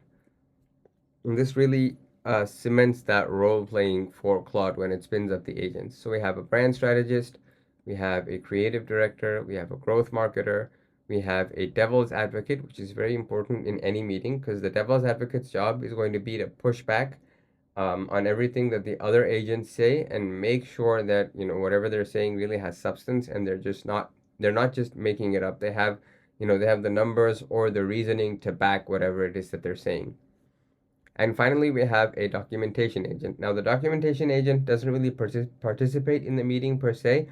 And this really cements that role playing for Claude when it spins up the agents. So we have a brand strategist, we have a creative director, we have a growth marketer, we have a devil's advocate, which is very important in any meeting because the devil's advocate's job is going to be to push back on everything that the other agents say and make sure that whatever they're saying really has substance, and they're not just making it up. They have they have the numbers or the reasoning to back whatever it is that they're saying. And finally, we have a documentation agent. Now, the documentation agent doesn't really participate in the meeting per se.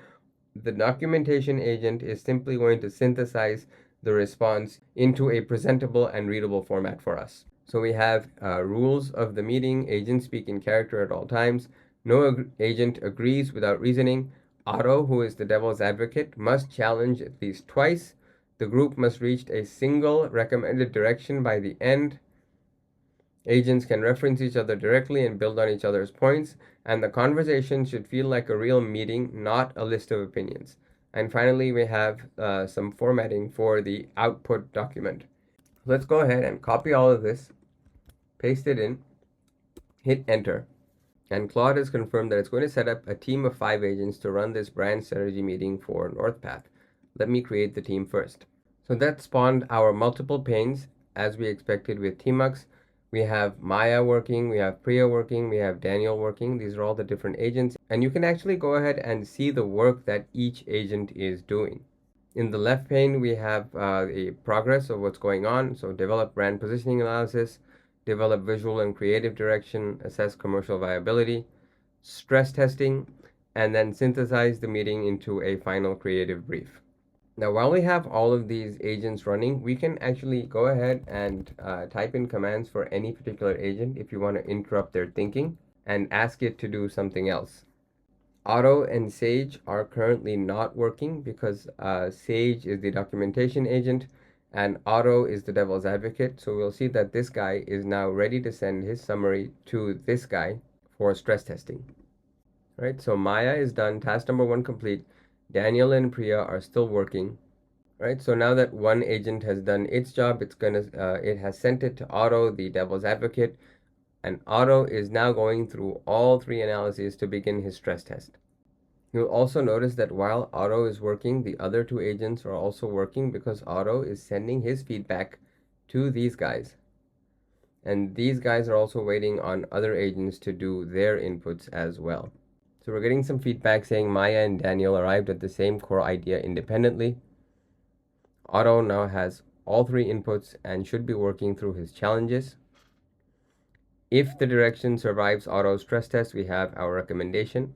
The documentation agent is simply going to synthesize the response into a presentable and readable format for us. So we have rules of the meeting. Agents speak in character at all times. No agent agrees without reasoning. Otto, who is the devil's advocate, must challenge at least twice. The group must reach a single recommended direction by the end. Agents can reference each other directly and build on each other's points, and the conversation should feel like a real meeting, not a list of opinions. And finally, we have some formatting for the output document. Let's go ahead and copy all of this, paste it in, hit enter, and Claude has confirmed that it's going to set up a team of 5 agents to run this brand strategy meeting for NorthPath. Let me create the team first. So that spawned our multiple panes as we expected with Tmux. We have Maya working, we have Priya working, we have Daniel working. These are all the different agents. And you can actually go ahead and see the work that each agent is doing. In the left pane, we have a progress of what's going on. So develop brand positioning analysis, develop visual and creative direction, assess commercial viability, stress testing, and then synthesize the meeting into a final creative brief. Now, while we have all of these agents running, we can actually go ahead and type in commands for any particular agent if you want to interrupt their thinking and ask it to do something else. Otto and Sage are currently not working because Sage is the documentation agent and Otto is the devil's advocate. So we'll see that this guy is now ready to send his summary to this guy for stress testing. Right, so Maya is done, task number 1 complete. Daniel and Priya are still working, right? So now that one agent has done its job, it has sent it to Otto, the devil's advocate, and Otto is now going through all 3 analyses to begin his stress test. You'll also notice that while Otto is working, the other 2 agents are also working because Otto is sending his feedback to these guys. And these guys are also waiting on other agents to do their inputs as well. So we're getting some feedback saying Maya and Daniel arrived at the same core idea independently. Otto now has all 3 inputs and should be working through his challenges. If the direction survives Otto's stress test, we have our recommendation.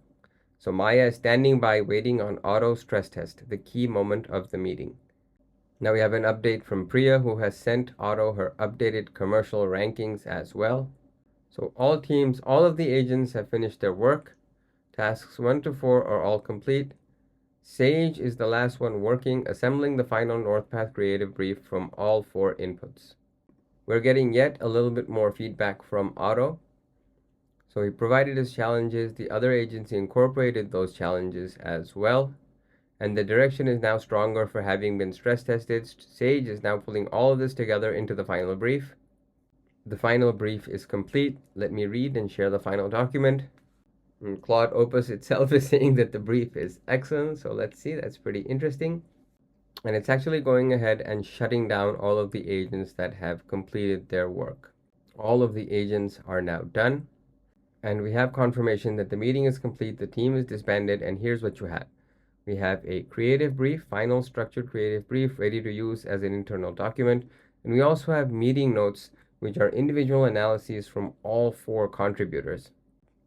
So Maya is standing by waiting on Otto's stress test, the key moment of the meeting. Now we have an update from Priya, who has sent Otto her updated commercial rankings as well. So all of the agents have finished their work. Tasks 1 to 4 are all complete. Sage is the last one working, assembling the final NorthPath creative brief from all 4 inputs. We're getting yet a little bit more feedback from Otto. So he provided his challenges. The other agents incorporated those challenges as well. And the direction is now stronger for having been stress tested. Sage is now pulling all of this together into the final brief. The final brief is complete. Let me read and share the final document. And Claude Opus itself is saying that the brief is excellent. So let's see, that's pretty interesting. And it's actually going ahead and shutting down all of the agents that have completed their work. All of the agents are now done. And we have confirmation that the meeting is complete, the team is disbanded, and here's what you have. We have a creative brief, final structured creative brief, ready to use as an internal document. And we also have meeting notes, which are individual analyses from all 4 contributors.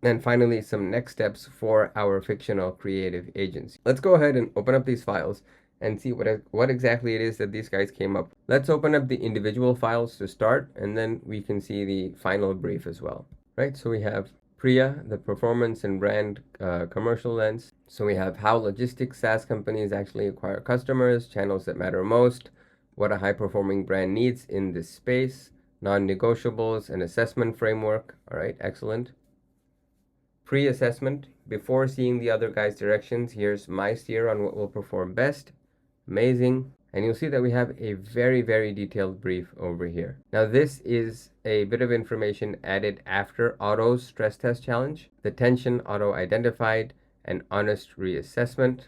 And finally, some next steps for our fictional creative agents. Let's go ahead and open up these files and see what exactly it is that these guys came up with. Let's open up the individual files to start, and then we can see the final brief as well. Right, so we have Priya, the performance and brand commercial lens. So we have how logistics SaaS companies actually acquire customers, channels that matter most, what a high-performing brand needs in this space, non-negotiables, an assessment framework. All right, excellent. Pre-assessment, before seeing the other guy's directions, here's my steer on what will perform best. Amazing. And you'll see that we have a very, very detailed brief over here. Now this is a bit of information added after Otto's stress test challenge, the tension Otto identified, an honest reassessment,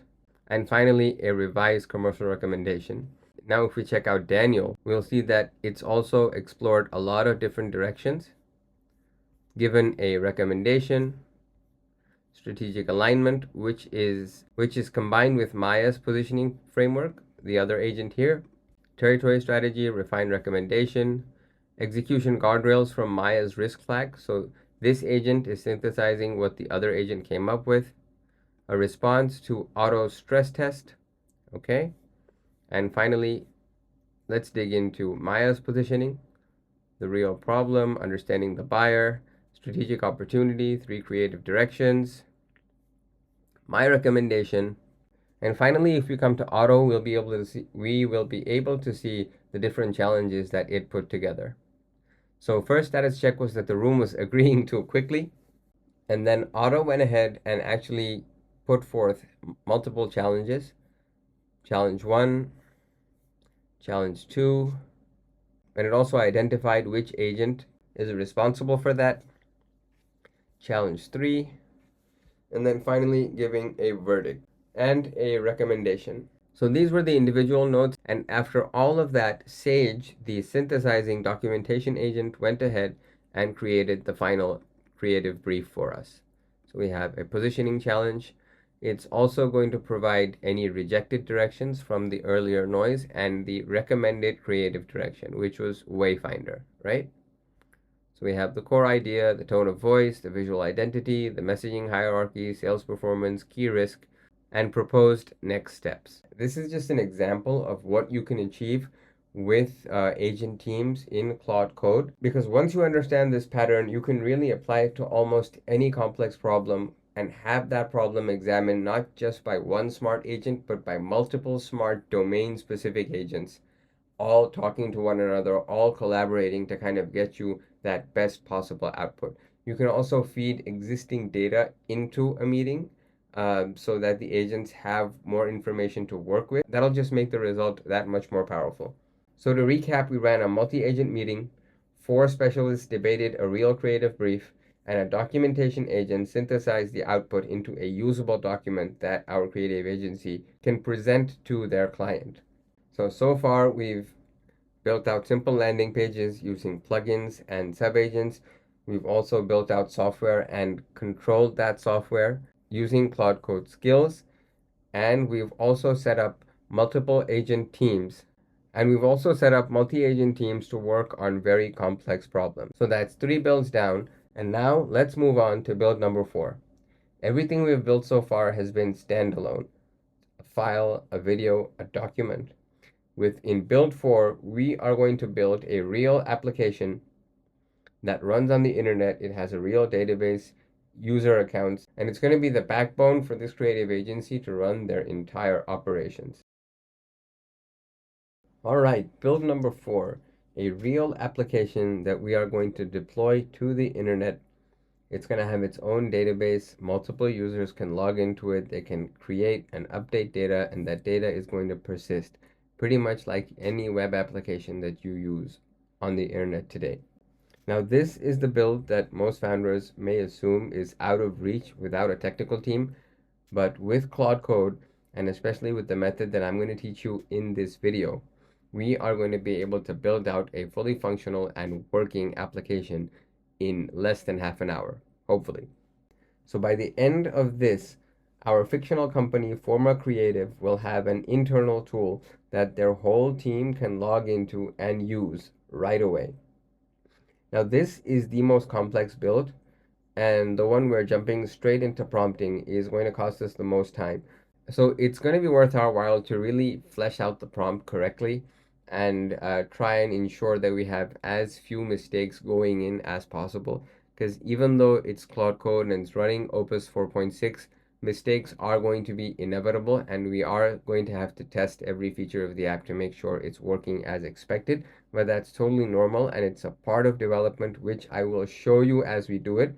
and finally a revised commercial recommendation. Now if we check out Daniel, we'll see that it's also explored a lot of different directions, given a recommendation, strategic alignment, which is combined with Maya's positioning framework, the other agent here, territory strategy, refined recommendation, execution guardrails from Maya's risk flag. So this agent is synthesizing what the other agent came up with, a response to Otto's stress test, okay? And finally, let's dig into Maya's positioning, the real problem, understanding the buyer, strategic opportunity, 3 creative directions, my recommendation, and finally, if we come to Otto, we will be able to see the different challenges that it put together. So first status check was that the room was agreeing too quickly, and then Otto went ahead and actually put forth multiple challenges. Challenge 1, challenge 2, and it also identified which agent is responsible for that. Challenge 3, and then finally giving a verdict and a recommendation. So these were the individual notes, and after all of that, Sage, the synthesizing documentation agent, went ahead and created the final creative brief for us. So we have a positioning challenge. It's also going to provide any rejected directions from the earlier noise and the recommended creative direction, which was Wayfinder, right? So we have the core idea, the tone of voice, the visual identity, the messaging hierarchy, sales performance, key risk, and proposed next steps. This is just an example of what you can achieve with agent teams in Claude Code, because once you understand this pattern, you can really apply it to almost any complex problem and have that problem examined not just by one smart agent, but by multiple smart domain-specific agents, all talking to one another, all collaborating to kind of get you that best possible output. You can also feed existing data into a meeting so that the agents have more information to work with. That'll just make the result that much more powerful. So to recap, we ran a multi-agent meeting, 4 specialists debated a real creative brief, and a documentation agent synthesized the output into a usable document that our creative agency can present to their client. So far we've built out simple landing pages using plugins and subagents. We've also built out software and controlled that software using Claude Code skills. And we've also set up multiple agent teams. And we've also set up multi-agent teams to work on very complex problems. So that's 3 builds down. And now let's move on to build number 4. Everything we've built so far has been standalone. A file, a video, a document. In build 4, we are going to build a real application that runs on the internet. It has a real database, user accounts, and it's going to be the backbone for this creative agency to run their entire operations. All right, build number 4, a real application that we are going to deploy to the internet. It's going to have its own database. Multiple users can log into it. They can create and update data, and that data is going to persist, pretty much like any web application that you use on the internet today. Now, this is the build that most founders may assume is out of reach without a technical team, but with Claude Code, and especially with the method that I'm going to teach you in this video, we are going to be able to build out a fully functional and working application in less than half an hour, hopefully. So by the end of this, our fictional company, Forma Creative, will have an internal tool that their whole team can log into and use right away. Now, this is the most complex build, and the one we're jumping straight into prompting is going to cost us the most time. So it's going to be worth our while to really flesh out the prompt correctly and try and ensure that we have as few mistakes going in as possible. Because even though it's Claude Code and it's running Opus 4.6, mistakes are going to be inevitable, and we are going to have to test every feature of the app to make sure it's working as expected. But that's totally normal, and it's a part of development, which I will show you as we do it,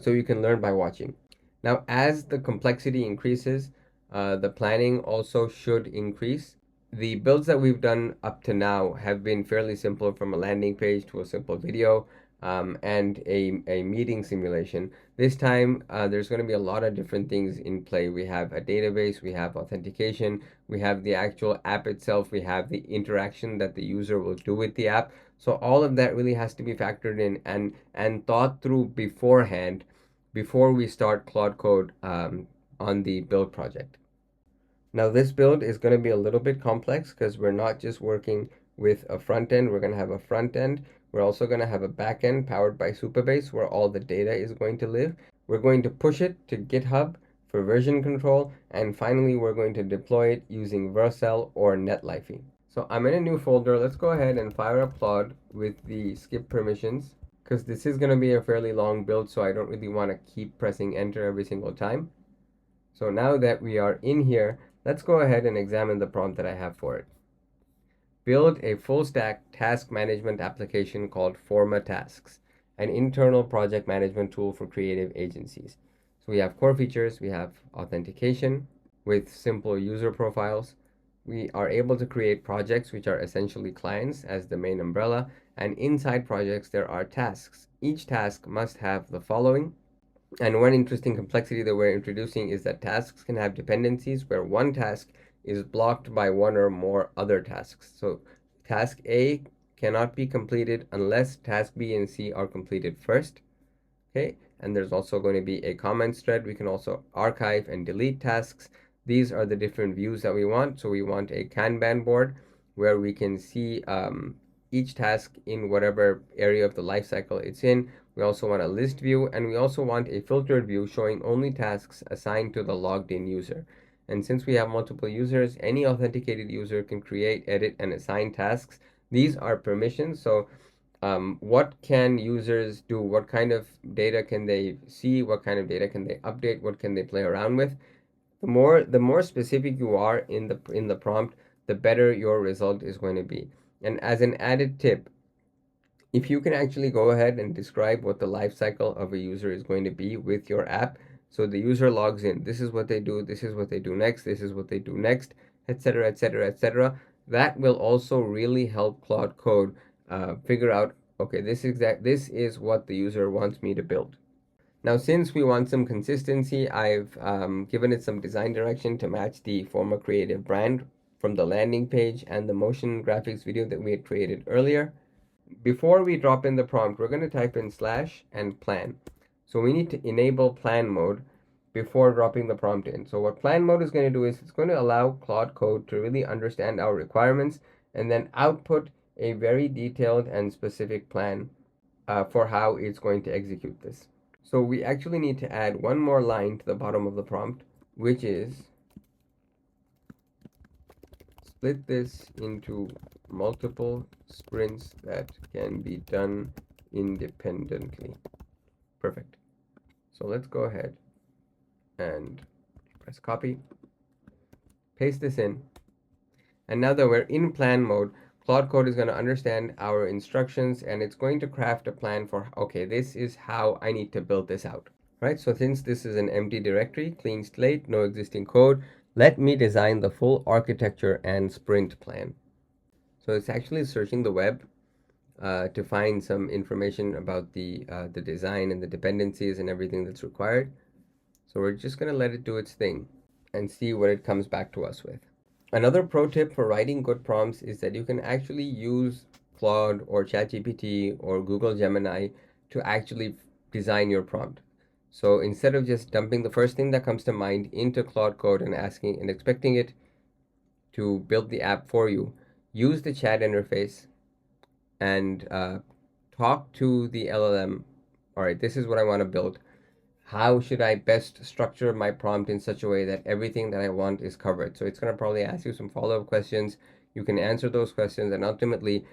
so you can learn by watching. Now, as the complexity increases, the planning also should increase. The builds that we've done up to now have been fairly simple, from a landing page to a simple video, and a meeting simulation. This time, there's going to be a lot of different things in play. We have a database, we have authentication, we have the actual app itself, we have the interaction that the user will do with the app. So all of that really has to be factored in and thought through beforehand before we start Claude Code on the build project. Now this build is going to be a little bit complex because we're not just working with a front end. We're going to have a front end. We're also going to have a back end powered by Supabase where all the data is going to live. We're going to push it to GitHub for version control. And finally, we're going to deploy it using Vercel or Netlify. So I'm in a new folder. Let's go ahead and fire up Claude with the skip permissions, because this is going to be a fairly long build, so I don't really want to keep pressing enter every single time. So now that we are in here, let's go ahead and examine the prompt that I have for it. Build a full stack task management application called Forma Tasks, an internal project management tool for creative agencies. So we have core features, we have authentication with simple user profiles. We are able to create projects, which are essentially clients, as the main umbrella, and inside projects there are tasks. Each task must have the following. And one interesting complexity that we're introducing is that tasks can have dependencies where one task is blocked by one or more other tasks. So task A cannot be completed unless task B and C are completed first. Okay, and there's also going to be a comments thread. We can also archive and delete tasks. These are the different views that we want. So we want a Kanban board where we can see each task in whatever area of the lifecycle it's in. We also want a list view, and we also want a filtered view showing only tasks assigned to the logged in user. And since we have multiple users, any authenticated user can create, edit, and assign tasks. These are permissions. So what can users do? What kind of data can they see? What kind of data can they update? What can they play around with? The more specific you are in the prompt, the better your result is going to be. And as an added tip, if you can actually go ahead and describe what the life cycle of a user is going to be with your app, so the user logs in, this is what they do, this is what they do next, this is what they do next, etc., etc., etc., that will also really help Claude Code figure out, okay, this is what the user wants me to build. Now, since we want some consistency, I've given it some design direction to match the Forma Creative brand from the landing page and the motion graphics video that we had created earlier. Before we drop in the prompt, we're going to type in / and plan. So we need to enable plan mode before dropping the prompt in. So what plan mode is going to do is it's going to allow Claude Code to really understand our requirements and then output a very detailed and specific plan for how it's going to execute this. So we actually need to add one more line to the bottom of the prompt, which is split this into multiple sprints that can be done independently. Perfect. So let's go ahead and press copy, paste this in. And now that we're in plan mode, Claude Code is going to understand our instructions and it's going to craft a plan for, okay, this is how I need to build this out. Right? So since this is an empty directory, clean slate, no existing code, let me design the full architecture and sprint plan. So it's actually searching the web to find some information about the design and the dependencies and everything that's required. So we're just going to let it do its thing and see what it comes back to us with. Another pro tip for writing good prompts is that you can actually use Claude or ChatGPT or Google Gemini to actually design your prompt. So instead of just dumping the first thing that comes to mind into Claude Code and asking and expecting it to build the app for you, use the chat interface and talk to the LLM. All right, this is what I want to build. how should I best structure my prompt in such a way that everything that I want is covered. So it's going to probably ask you some follow-up questions. You can answer those questions, and ultimately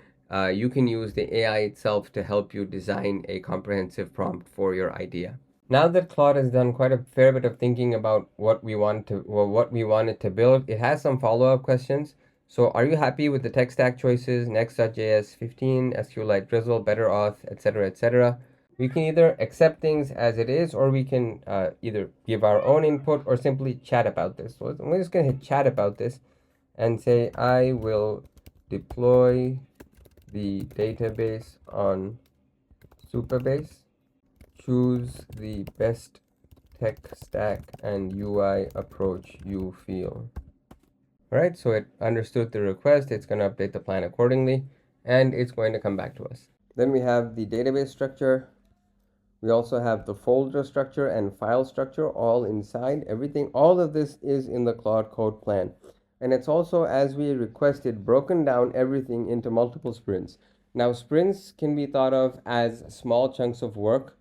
you can use the AI itself to help you design a comprehensive prompt for your idea. Now that Claude has done quite a fair bit of thinking about what we want to, well, what we want it to build, it has some follow-up questions. So are you happy with the tech stack choices, Next.js 15, SQLite Drizzle, Better Auth, etc., etc.? We can either accept things as it is, or we can either give our own input or simply chat about this. So I'm just going to hit chat about this and say, I will deploy the database on Supabase. Choose the best tech stack and UI approach you feel. All right, so it understood the request. It's going to update the plan accordingly, and it's going to come back to us. Then we have the database structure. We also have the folder structure and file structure all inside. Everything, all of this is in the Claude Code plan. And it's also, as we requested, broken down everything into multiple sprints. Now, sprints can be thought of as small chunks of work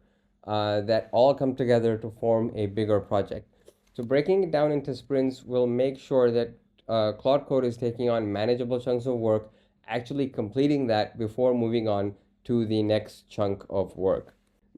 that all come together to form a bigger project. So breaking it down into sprints will make sure that Claude Code is taking on manageable chunks of work, actually completing that before moving on to the next chunk of work.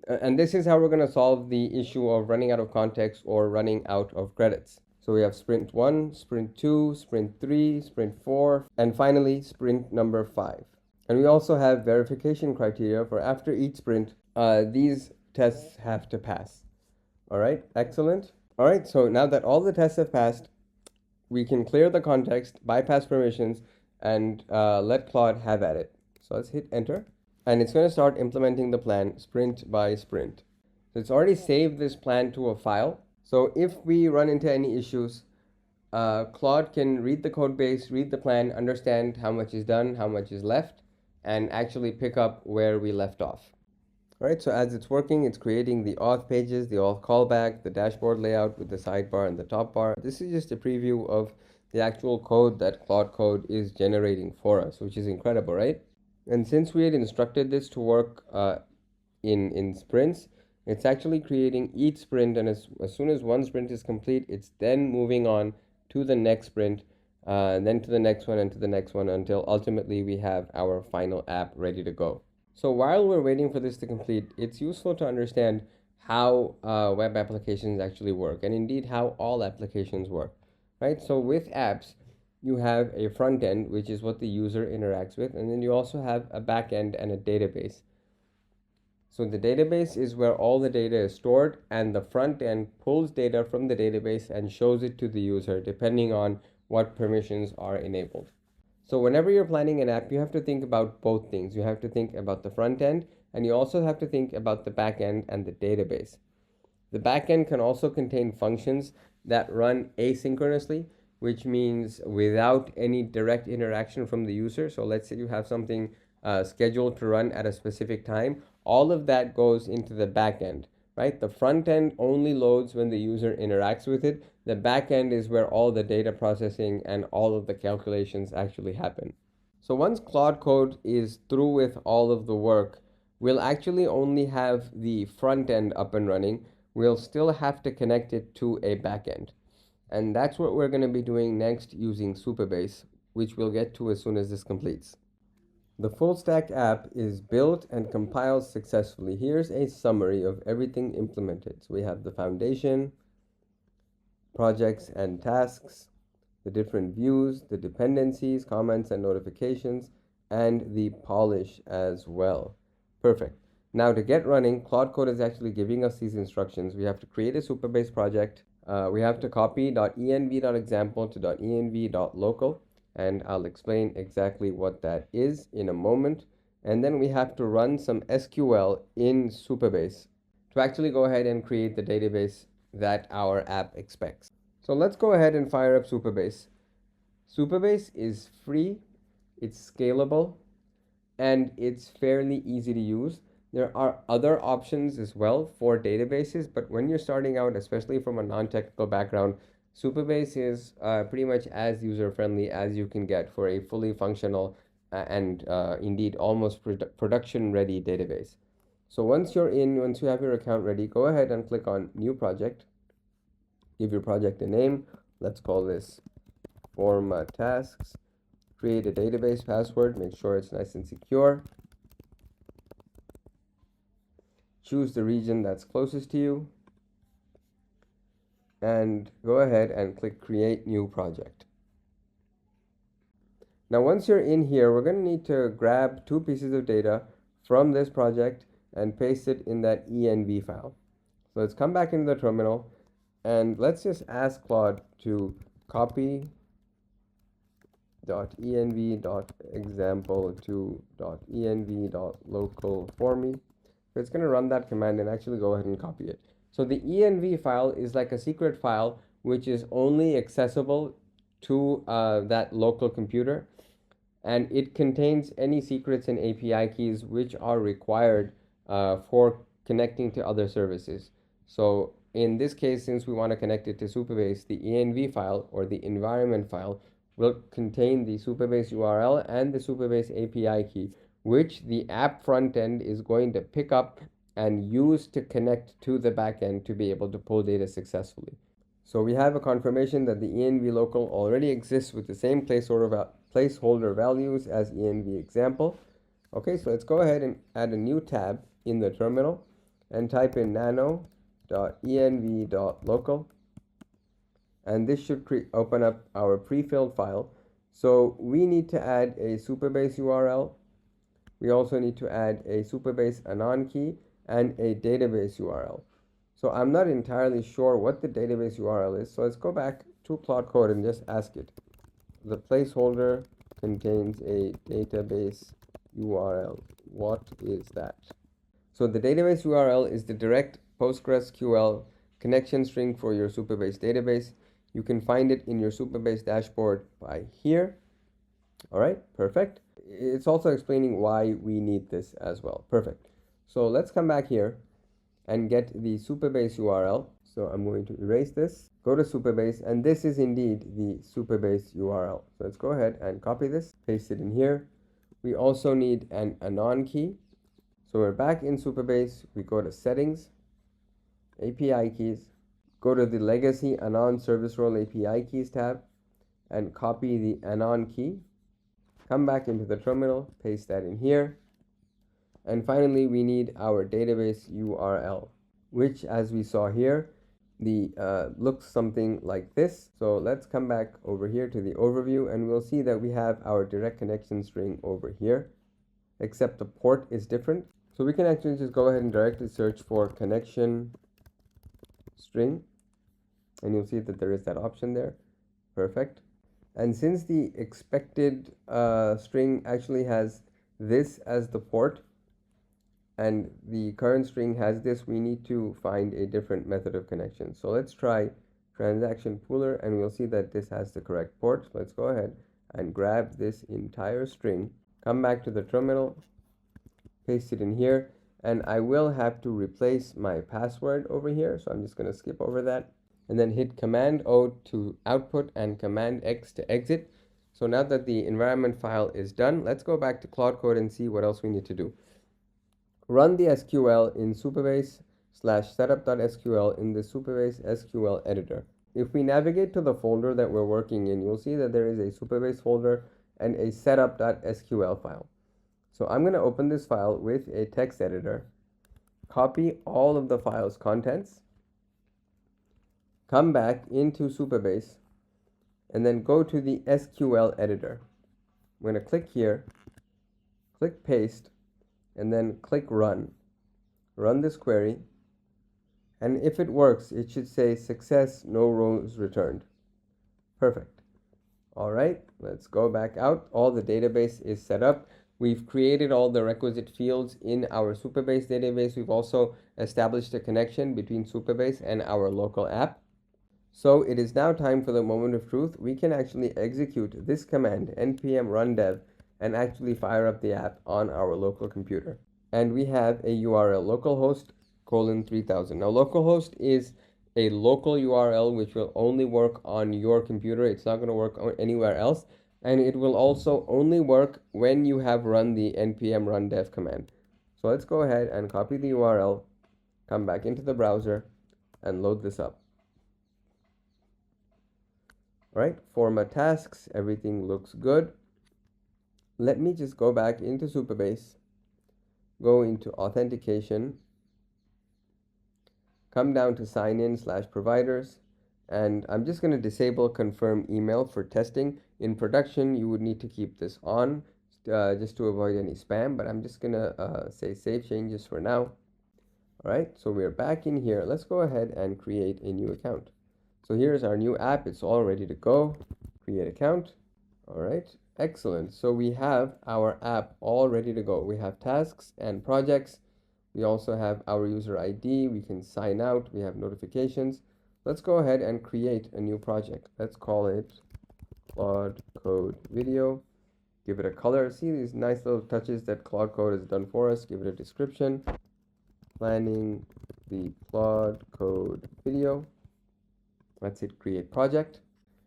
And this is how we're going to solve the issue of running out of context or running out of credits. So we have sprint 1, sprint 2, sprint 3, sprint 4, and finally sprint number 5. And we also have verification criteria for after each sprint, these tests have to pass. All right, excellent. All right, so now that all the tests have passed, we can clear the context, bypass permissions, and let Claude have at it. So let's hit enter. And it's going to start implementing the plan sprint by sprint. So it's already saved this plan to a file. So if we run into any issues, Claude can read the code base, read the plan, understand how much is done, how much is left, and actually pick up where we left off. All right, so as it's working, it's creating the auth pages, the auth callback, the dashboard layout with the sidebar and the top bar. This is just a preview of the actual code that Claude Code is generating for us, which is incredible, right? And since we had instructed this to work in sprints, it's actually creating each sprint, and as soon as one sprint is complete, it's then moving on to the next sprint, then to the next one, and to the next one, until ultimately we have our final app ready to go. So while we're waiting for this to complete, it's useful to understand how web applications actually work, and indeed how all applications work, right? So with apps, you have a front end, which is what the user interacts with, and then you also have a back end and a database. So the database is where all the data is stored, and the front end pulls data from the database and shows it to the user depending on what permissions are enabled. So whenever you're planning an app, you have to think about both things. You have to think about the front end, and you also have to think about the back end and the database. The back end can also contain functions that run asynchronously, which means without any direct interaction from the user. So let's say you have something scheduled to run at a specific time. All of that goes into the back end, right? The front end only loads when the user interacts with it. The back end is where all the data processing and all of the calculations actually happen. So once Claude Code is through with all of the work, we'll actually only have the front end up and running. We'll still have to connect it to a back end. And that's what we're going to be doing next using Supabase, which we'll get to as soon as this completes. The full stack app is built and compiled successfully. Here's a summary of everything implemented. So we have the foundation, projects and tasks, the different views, the dependencies, comments and notifications, and the polish as well. Perfect. Now to get running, Claude Code is actually giving us these instructions. We have to create a Supabase project. We have to copy .env.example to .env.local, and I'll explain exactly what that is in a moment. And then we have to run some SQL in Supabase to actually go ahead and create the database that our app expects. So let's go ahead and fire up Supabase. Supabase is free, it's scalable, and it's fairly easy to use. There are other options as well for databases, but when you're starting out, especially from a non-technical background, Supabase is pretty much as user-friendly as you can get for a fully functional and indeed almost production-ready database. So once you have your account ready, go ahead and click on New Project. Give your project a name. Let's call this Form Tasks. Create a database password. Make sure it's nice and secure. Choose the region that's closest to you. And go ahead and click Create New Project. Now once you're in here, we're going to need to grab 2 pieces of data from this project and paste it in that env file. So let's come back into the terminal and let's just ask Claude to copy .env.example2.env.local for me. So it's going to run that command and actually go ahead and copy it. So the env file is like a secret file which is only accessible to that local computer, and it contains any secrets and API keys which are required for connecting to other services. So in this case, since we want to connect it to Supabase, the env file or the environment file will contain the Supabase URL and the Supabase API key, which the app front end is going to pick up and use to connect to the backend to be able to pull data successfully. So we have a confirmation that the env local already exists with the same placeholder values as env example. Okay, so let's go ahead and add a new tab in the terminal and type in nano.env.local. And this should open up our pre-filled file. So we need to add a Supabase URL. We also need to add a Supabase anon key and a database URL. So I'm not entirely sure what the database URL is. So let's go back to Claude Code and just ask it. The placeholder contains a database URL. What is that? So the database URL is the direct PostgreSQL connection string for your Supabase database. You can find it in your Supabase dashboard by here. All right, perfect. It's also explaining why we need this as well. Perfect. So let's come back here and get the Supabase URL. So I'm going to erase this, go to Supabase, and this is indeed the Supabase URL. So let's go ahead and copy this, paste it in here. We also need an anon key. So we're back in Supabase. We go to Settings, API Keys, go to the Legacy Anon Service Role API Keys tab, and copy the anon key. Come back into the terminal, paste that in here. And finally, we need our database URL, which, as we saw here, looks something like this. So let's come back over here to the overview, and we'll see that we have our direct connection string over here, except the port is different. So we can actually just go ahead and directly search for connection string, and you'll see that there is that option there. Perfect. And since the expected string actually has this as the port, and the current string has this, we need to find a different method of connection. So let's try transaction pooler, and we'll see that this has the correct port. So let's go ahead and grab this entire string, come back to the terminal, paste it in here, and I will have to replace my password over here. So I'm just going to skip over that and then hit Command O to output and Command X to exit. So now that the environment file is done, let's go back to Claude Code and see what else we need to do. Run the SQL in Supabase/setup.sql in the Supabase SQL editor. If we navigate to the folder that we're working in, you'll see that there is a Supabase folder and a setup.sql file. So I'm going to open this file with a text editor, copy all of the file's contents, come back into Supabase, and then go to the SQL editor. I'm going to click here, click paste, and then click run. Run this query, and if it works, it should say success, no rows returned. Perfect. All right, let's go back out. All the database is set up. We've created all the requisite fields in our Supabase database. We've also established a connection between Supabase and our local app. So it is now time for the moment of truth. We can actually execute this command, npm run dev, and actually fire up the app on our local computer. And we have a URL, localhost 3000. Now localhost is a local URL which will only work on your computer. It's not going to work anywhere else. And it will also only work when you have run the npm run dev command. So let's go ahead and copy the URL, come back into the browser, and load this up. All right, format tasks, everything looks good. Let me just go back into Supabase, go into authentication, come down to sign in / providers, and I'm just going to disable confirm email for testing. In production, you would need to keep this on just to avoid any spam, but I'm just going to say save changes for now. All right, so we're back in here. Let's go ahead and create a new account. So here's our new app. It's all ready to go. Create account. All right, excellent. So we have our app all ready to go. We have tasks and projects. We also have our user ID. We can sign out. We have notifications. Let's go ahead and create a new project. Let's call it Claude Code Video. Give it a color. See these nice little touches that Claude Code has done for us. Give it a description. Planning the Claude Code video. Let's hit create project.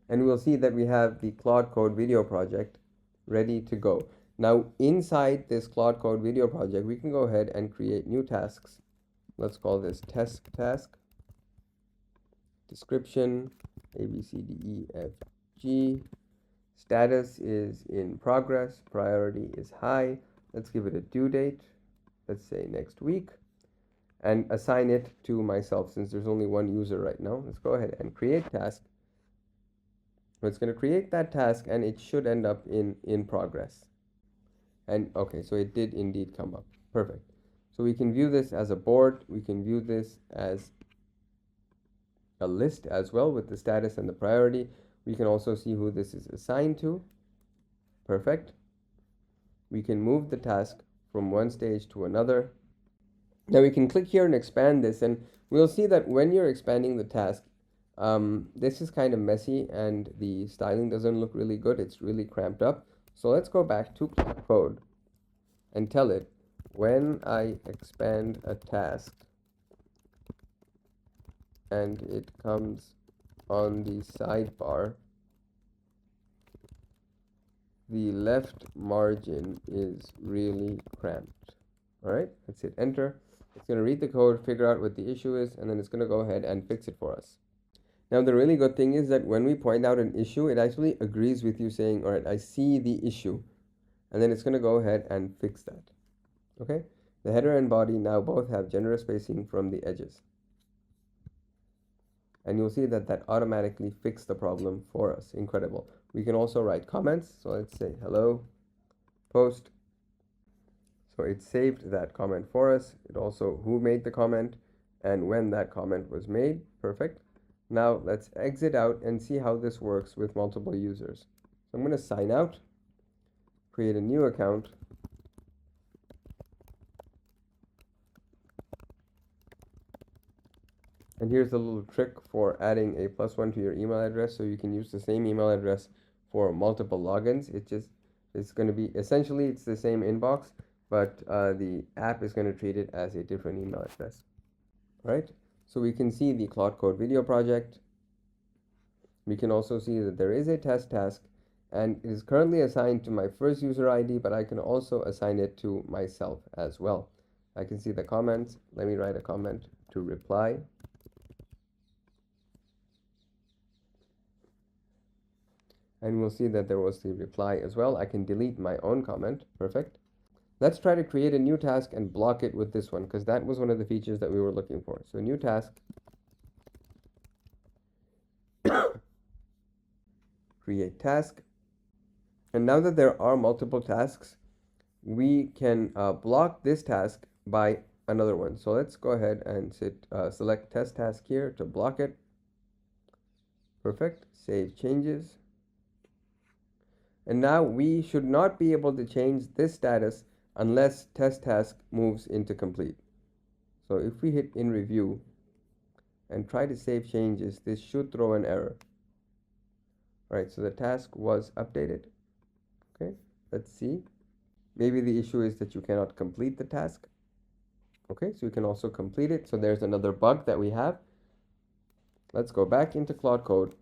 And we'll see that we have the Claude Code video project ready to go. Now, inside this Claude Code video project, we can go ahead and create new tasks. Let's call this test task. Description, A, B, C, D, E, F, G. Status is in progress. Priority is high. Let's give it a due date. Let's say next week. And assign it to myself since there's only one user right now. Let's go ahead and create task. It's going to create that task and it should end up in progress. And okay, so it did indeed come up. Perfect. So we can view this as a board. We can view this as a list as well with the status and the priority. We can also see who this is assigned to. Perfect. We can move the task from one stage to another. Now we can click here and expand this, and we'll see that when you're expanding the task, this is kind of messy and the styling doesn't look really good. It's really cramped up. So let's go back to Claude Code and tell it when I expand a task and it comes on the sidebar, the left margin is really cramped. All right, let's hit enter. It's going to read the code, figure out what the issue is, and then it's going to go ahead and fix it for us. Now, the really good thing is that when we point out an issue, it actually agrees with you saying, all right, I see the issue. And then it's going to go ahead and fix that. Okay? The header and body now both have generous spacing from the edges. And you'll see that that automatically fixed the problem for us. Incredible. We can also write comments. So let's say hello, post. So it saved that comment for us. It also who made the comment and when that comment was made. Perfect. Now let's exit out and see how this works with multiple users. So I'm going to sign out, create a new account. And here's a little trick for adding a +1 to your email address, so you can use the same email address for multiple logins. It's going to be essentially it's the same inbox, but the app is going to treat it as a different email address. All right. So we can see the Claude Code video project. We can also see that there is a test task and it is currently assigned to my first user ID, but I can also assign it to myself as well. I can see the comments. Let me write a comment to reply. And we'll see that there was the reply as well. I can delete my own comment. Perfect. Let's try to create a new task and block it with this one, because that was one of the features that we were looking for. So new task, create task. And now that there are multiple tasks, we can block this task by another one. So let's go ahead and select test task here to block it. Perfect. Save changes. And now we should not be able to change this status unless test task moves into complete. So if we hit in review and try to save changes, this should throw an error. All right, so the task was updated. Okay, let's see. Maybe the issue is that you cannot complete the task. Okay, so you can also complete it. So there's another bug that we have. Let's go back into Claude Code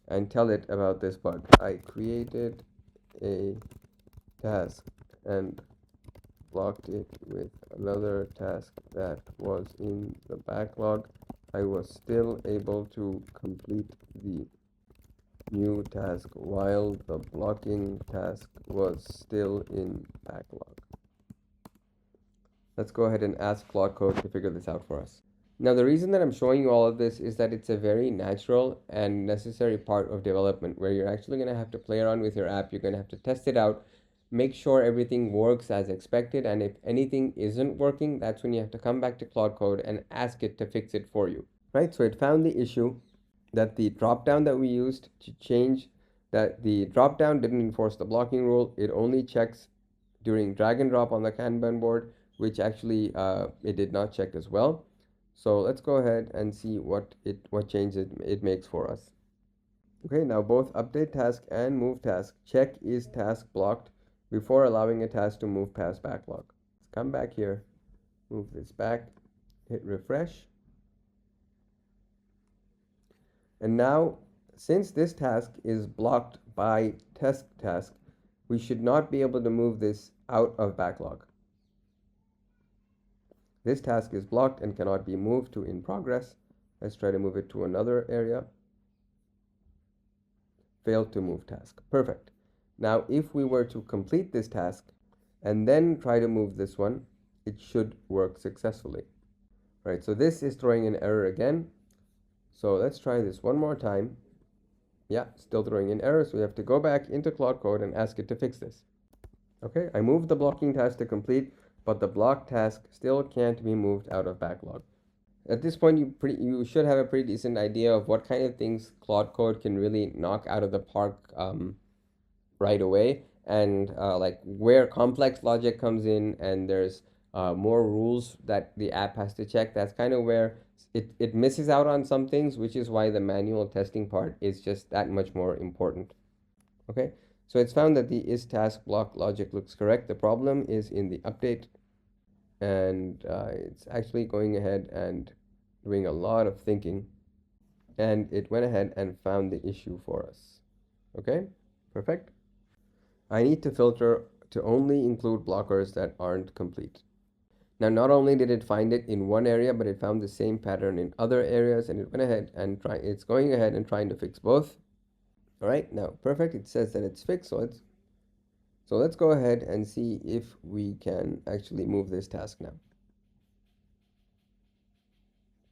and tell it about this bug. I created a task and blocked it with another task that was in the backlog, I was still able to complete the new task while the blocking task was still in backlog. Let's go ahead and ask Claude Code to figure this out for us. Now, the reason that I'm showing you all of this is that it's a very natural and necessary part of development where you're actually going to have to play around with your app. You're going to have to test it out, make sure everything works as expected. And if anything isn't working, that's when you have to come back to Claude Code and ask it to fix it for you, right? So it found the issue that the dropdown that we used to change that the dropdown didn't enforce the blocking rule. It only checks during drag and drop on the Kanban board, which actually it did not check as well. So let's go ahead and see what change it makes for us. Okay, now both update task and move task check is task blocked before allowing a task to move past backlog. Let's come back here, move this back, hit refresh. And now, since this task is blocked by test task, we should not be able to move this out of backlog. This task is blocked and cannot be moved to in progress. Let's try to move it to another area. Failed to move task. Perfect. Now, if we were to complete this task and then try to move this one, it should work successfully. Right, so this is throwing an error again. So let's try this one more time. Yeah, still throwing an error, so we have to go back into Claude Code and ask it to fix this. Okay, I moved the blocking task to complete, but the block task still can't be moved out of backlog. At this point, you should have a pretty decent idea of what kind of things Claude Code can really knock out of the park right away, and like where complex logic comes in and there's more rules that the app has to check. That's kind of where it misses out on some things, which is why the manual testing part is just that much more important. Okay, so it's found that the is task block logic looks correct. The problem is in the update, and it's actually going ahead and doing a lot of thinking, and it went ahead and found the issue for us. Okay, perfect. I need to filter to only include blockers that aren't complete. Now, not only did it find it in one area, but it found the same pattern in other areas, and it went ahead and it's going ahead and trying to fix both. All right, now perfect. It says that it's fixed, so let's go ahead and see if we can actually move this task now.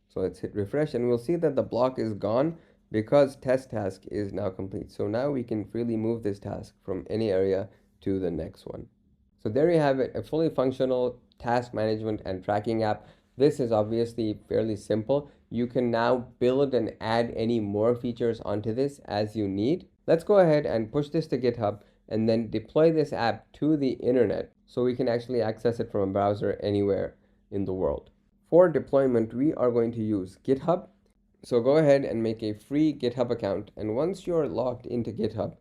So let's hit refresh, and we'll see that the block is gone because test task is now complete. So now we can freely move this task from any area to the next one. So there you have it, a fully functional task management and tracking app. This is obviously fairly simple. You can now build and add any more features onto this as you need. Let's go ahead and push this to GitHub and then deploy this app to the internet so we can actually access it from a browser anywhere in the world. For deployment, we are going to use GitHub. So go ahead and make a free GitHub account. And once you're logged into GitHub,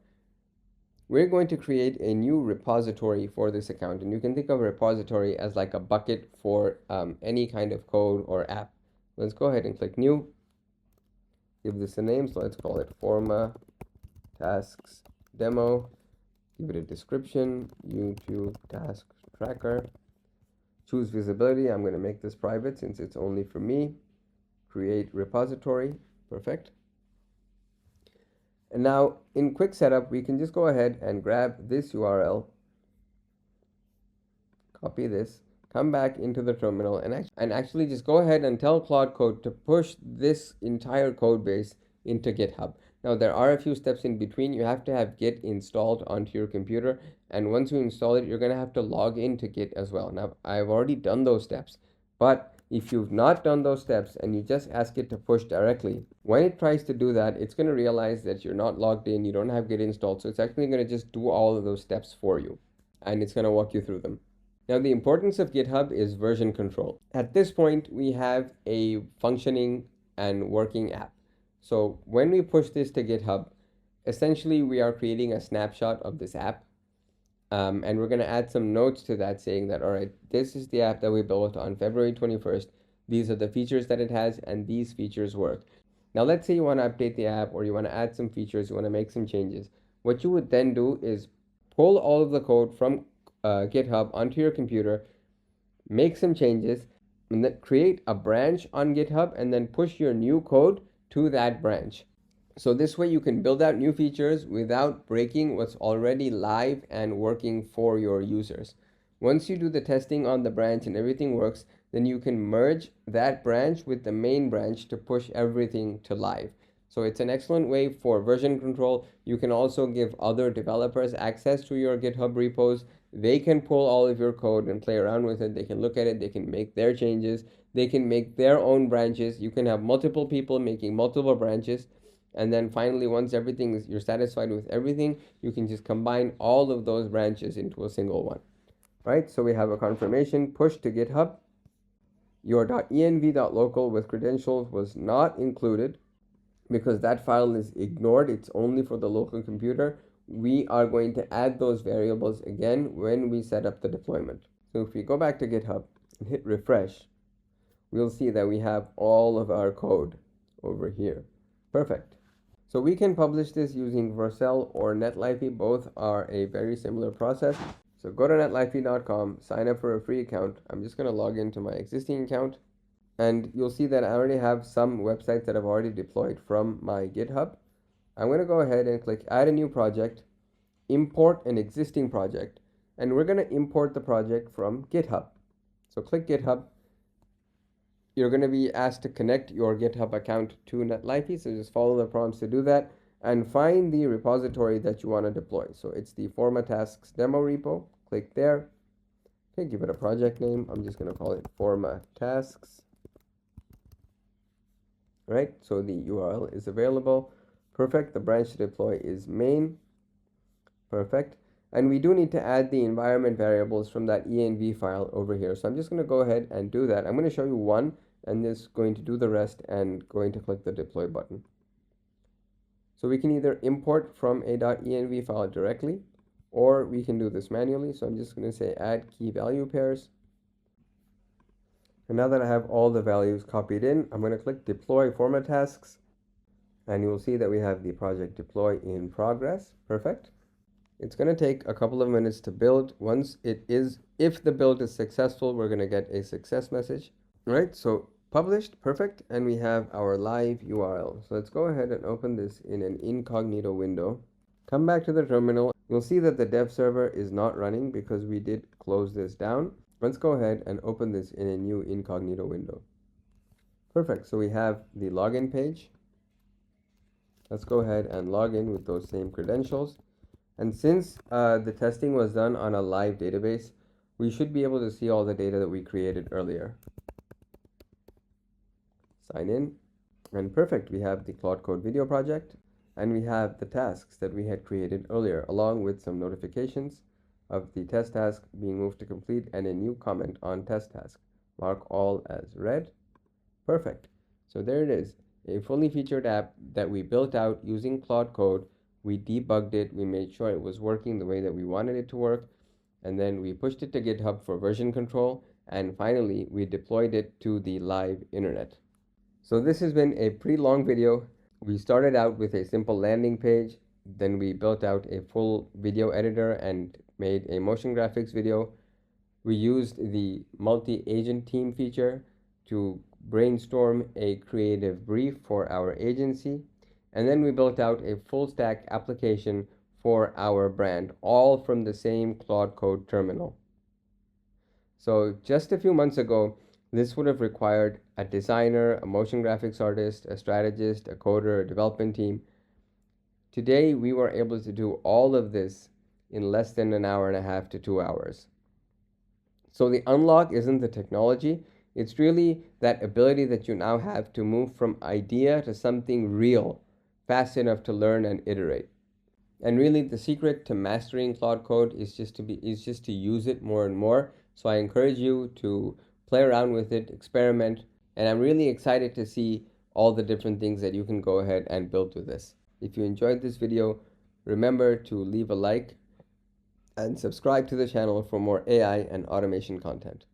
we're going to create a new repository for this account. And you can think of a repository as like a bucket for any kind of code or app. Let's go ahead and click new. Give this a name. So let's call it Forma Tasks Demo. Give it a description, YouTube Task Tracker. Choose visibility. I'm going to make this private since it's only for me. Create repository. Perfect. And now in quick setup, we can just go ahead and grab this URL, copy this, come back into the terminal and actually just go ahead and tell Claude Code to push this entire code base into GitHub. Now there are a few steps in between. You have to have Git installed onto your computer, and once you install it, you're going to have to log into Git as well. Now I've already done those steps, but if you've not done those steps and you just ask it to push directly, when it tries to do that, it's going to realize that you're not logged in, you don't have Git installed, so it's actually going to just do all of those steps for you, and it's going to walk you through them. Now, the importance of GitHub is version control. At this point, we have a functioning and working app. So when we push this to GitHub, essentially we are creating a snapshot of this app. And we're going to add some notes to that saying that, all right, this is the app that we built on February 21st. These are the features that it has, and these features work. Now, let's say you want to update the app or you want to add some features, you want to make some changes. What you would then do is pull all of the code from GitHub onto your computer, make some changes, and then create a branch on GitHub and then push your new code to that branch. So this way you can build out new features without breaking what's already live and working for your users. Once you do the testing on the branch and everything works, then you can merge that branch with the main branch to push everything to live. So it's an excellent way for version control. You can also give other developers access to your GitHub repos. They can pull all of your code and play around with it. They can look at it. They can make their changes. They can make their own branches. You can have multiple people making multiple branches. And then finally, once you're satisfied with everything, you can just combine all of those branches into a single one. Right? So we have a confirmation push to GitHub. Your .env.local with credentials was not included because that file is ignored. It's only for the local computer. We are going to add those variables again when we set up the deployment. So if we go back to GitHub and hit refresh, we'll see that we have all of our code over here. Perfect. So we can publish this using Vercel or Netlify. Both are a very similar process. So go to netlify.com, sign up for a free account. I'm just going to log into my existing account. And you'll see that I already have some websites that I've already deployed from my GitHub. I'm going to go ahead and click add a new project, import an existing project, and we're going to import the project from GitHub. So click GitHub. You're going to be asked to connect your GitHub account to Netlify, so just follow the prompts to do that and find the repository that you want to deploy. So it's the Forma Tasks demo repo. Click there. Okay, give it a project name. I'm just going to call it Forma Tasks. Right, so the URL is available. Perfect. The branch to deploy is main. Perfect. And we do need to add the environment variables from that env file over here. So I'm just going to go ahead and do that. I'm going to show you one and just going to do the rest and going to click the deploy button. So we can either import from a .env file directly, or we can do this manually. So I'm just going to say add key value pairs. And now that I have all the values copied in, I'm going to click deploy Forma Tasks. And you will see that we have the project deploy in progress. Perfect. It's going to take a couple of minutes to build. If the build is successful, we're going to get a success message. All right, so published, perfect, and we have our live URL. So let's go ahead and open this in an incognito window. Come back to the terminal. You'll see that the dev server is not running because we did close this down. Let's go ahead and open this in a new incognito window. Perfect, so we have the login page. Let's go ahead and log in with those same credentials. And since the testing was done on a live database, we should be able to see all the data that we created earlier. Sign in, and perfect. We have the Claude Code video project, and we have the tasks that we had created earlier, along with some notifications of the test task being moved to complete and a new comment on test task. Mark all as read. Perfect. So there it is, a fully featured app that we built out using Claude Code. We debugged it, we made sure it was working the way that we wanted it to work, and then we pushed it to GitHub for version control, and finally we deployed it to the live internet. So this has been a pretty long video. We started out with a simple landing page, then we built out a full video editor and made a motion graphics video. We used the multi-agent team feature to brainstorm a creative brief for our agency. And then we built out a full stack application for our brand, all from the same Claude Code terminal. So just a few months ago, this would have required a designer, a motion graphics artist, a strategist, a coder, a development team. Today, we were able to do all of this in less than an hour and a half to 2 hours. So the unlock isn't the technology. It's really that ability that you now have to move from idea to something real fast enough to learn and iterate. And really the secret to mastering Claude Code is just to use it more and more. So I encourage you to play around with it, experiment, and I'm really excited to see all the different things that you can go ahead and build with this. If you enjoyed this video, remember to leave a like and subscribe to the channel for more AI and automation content.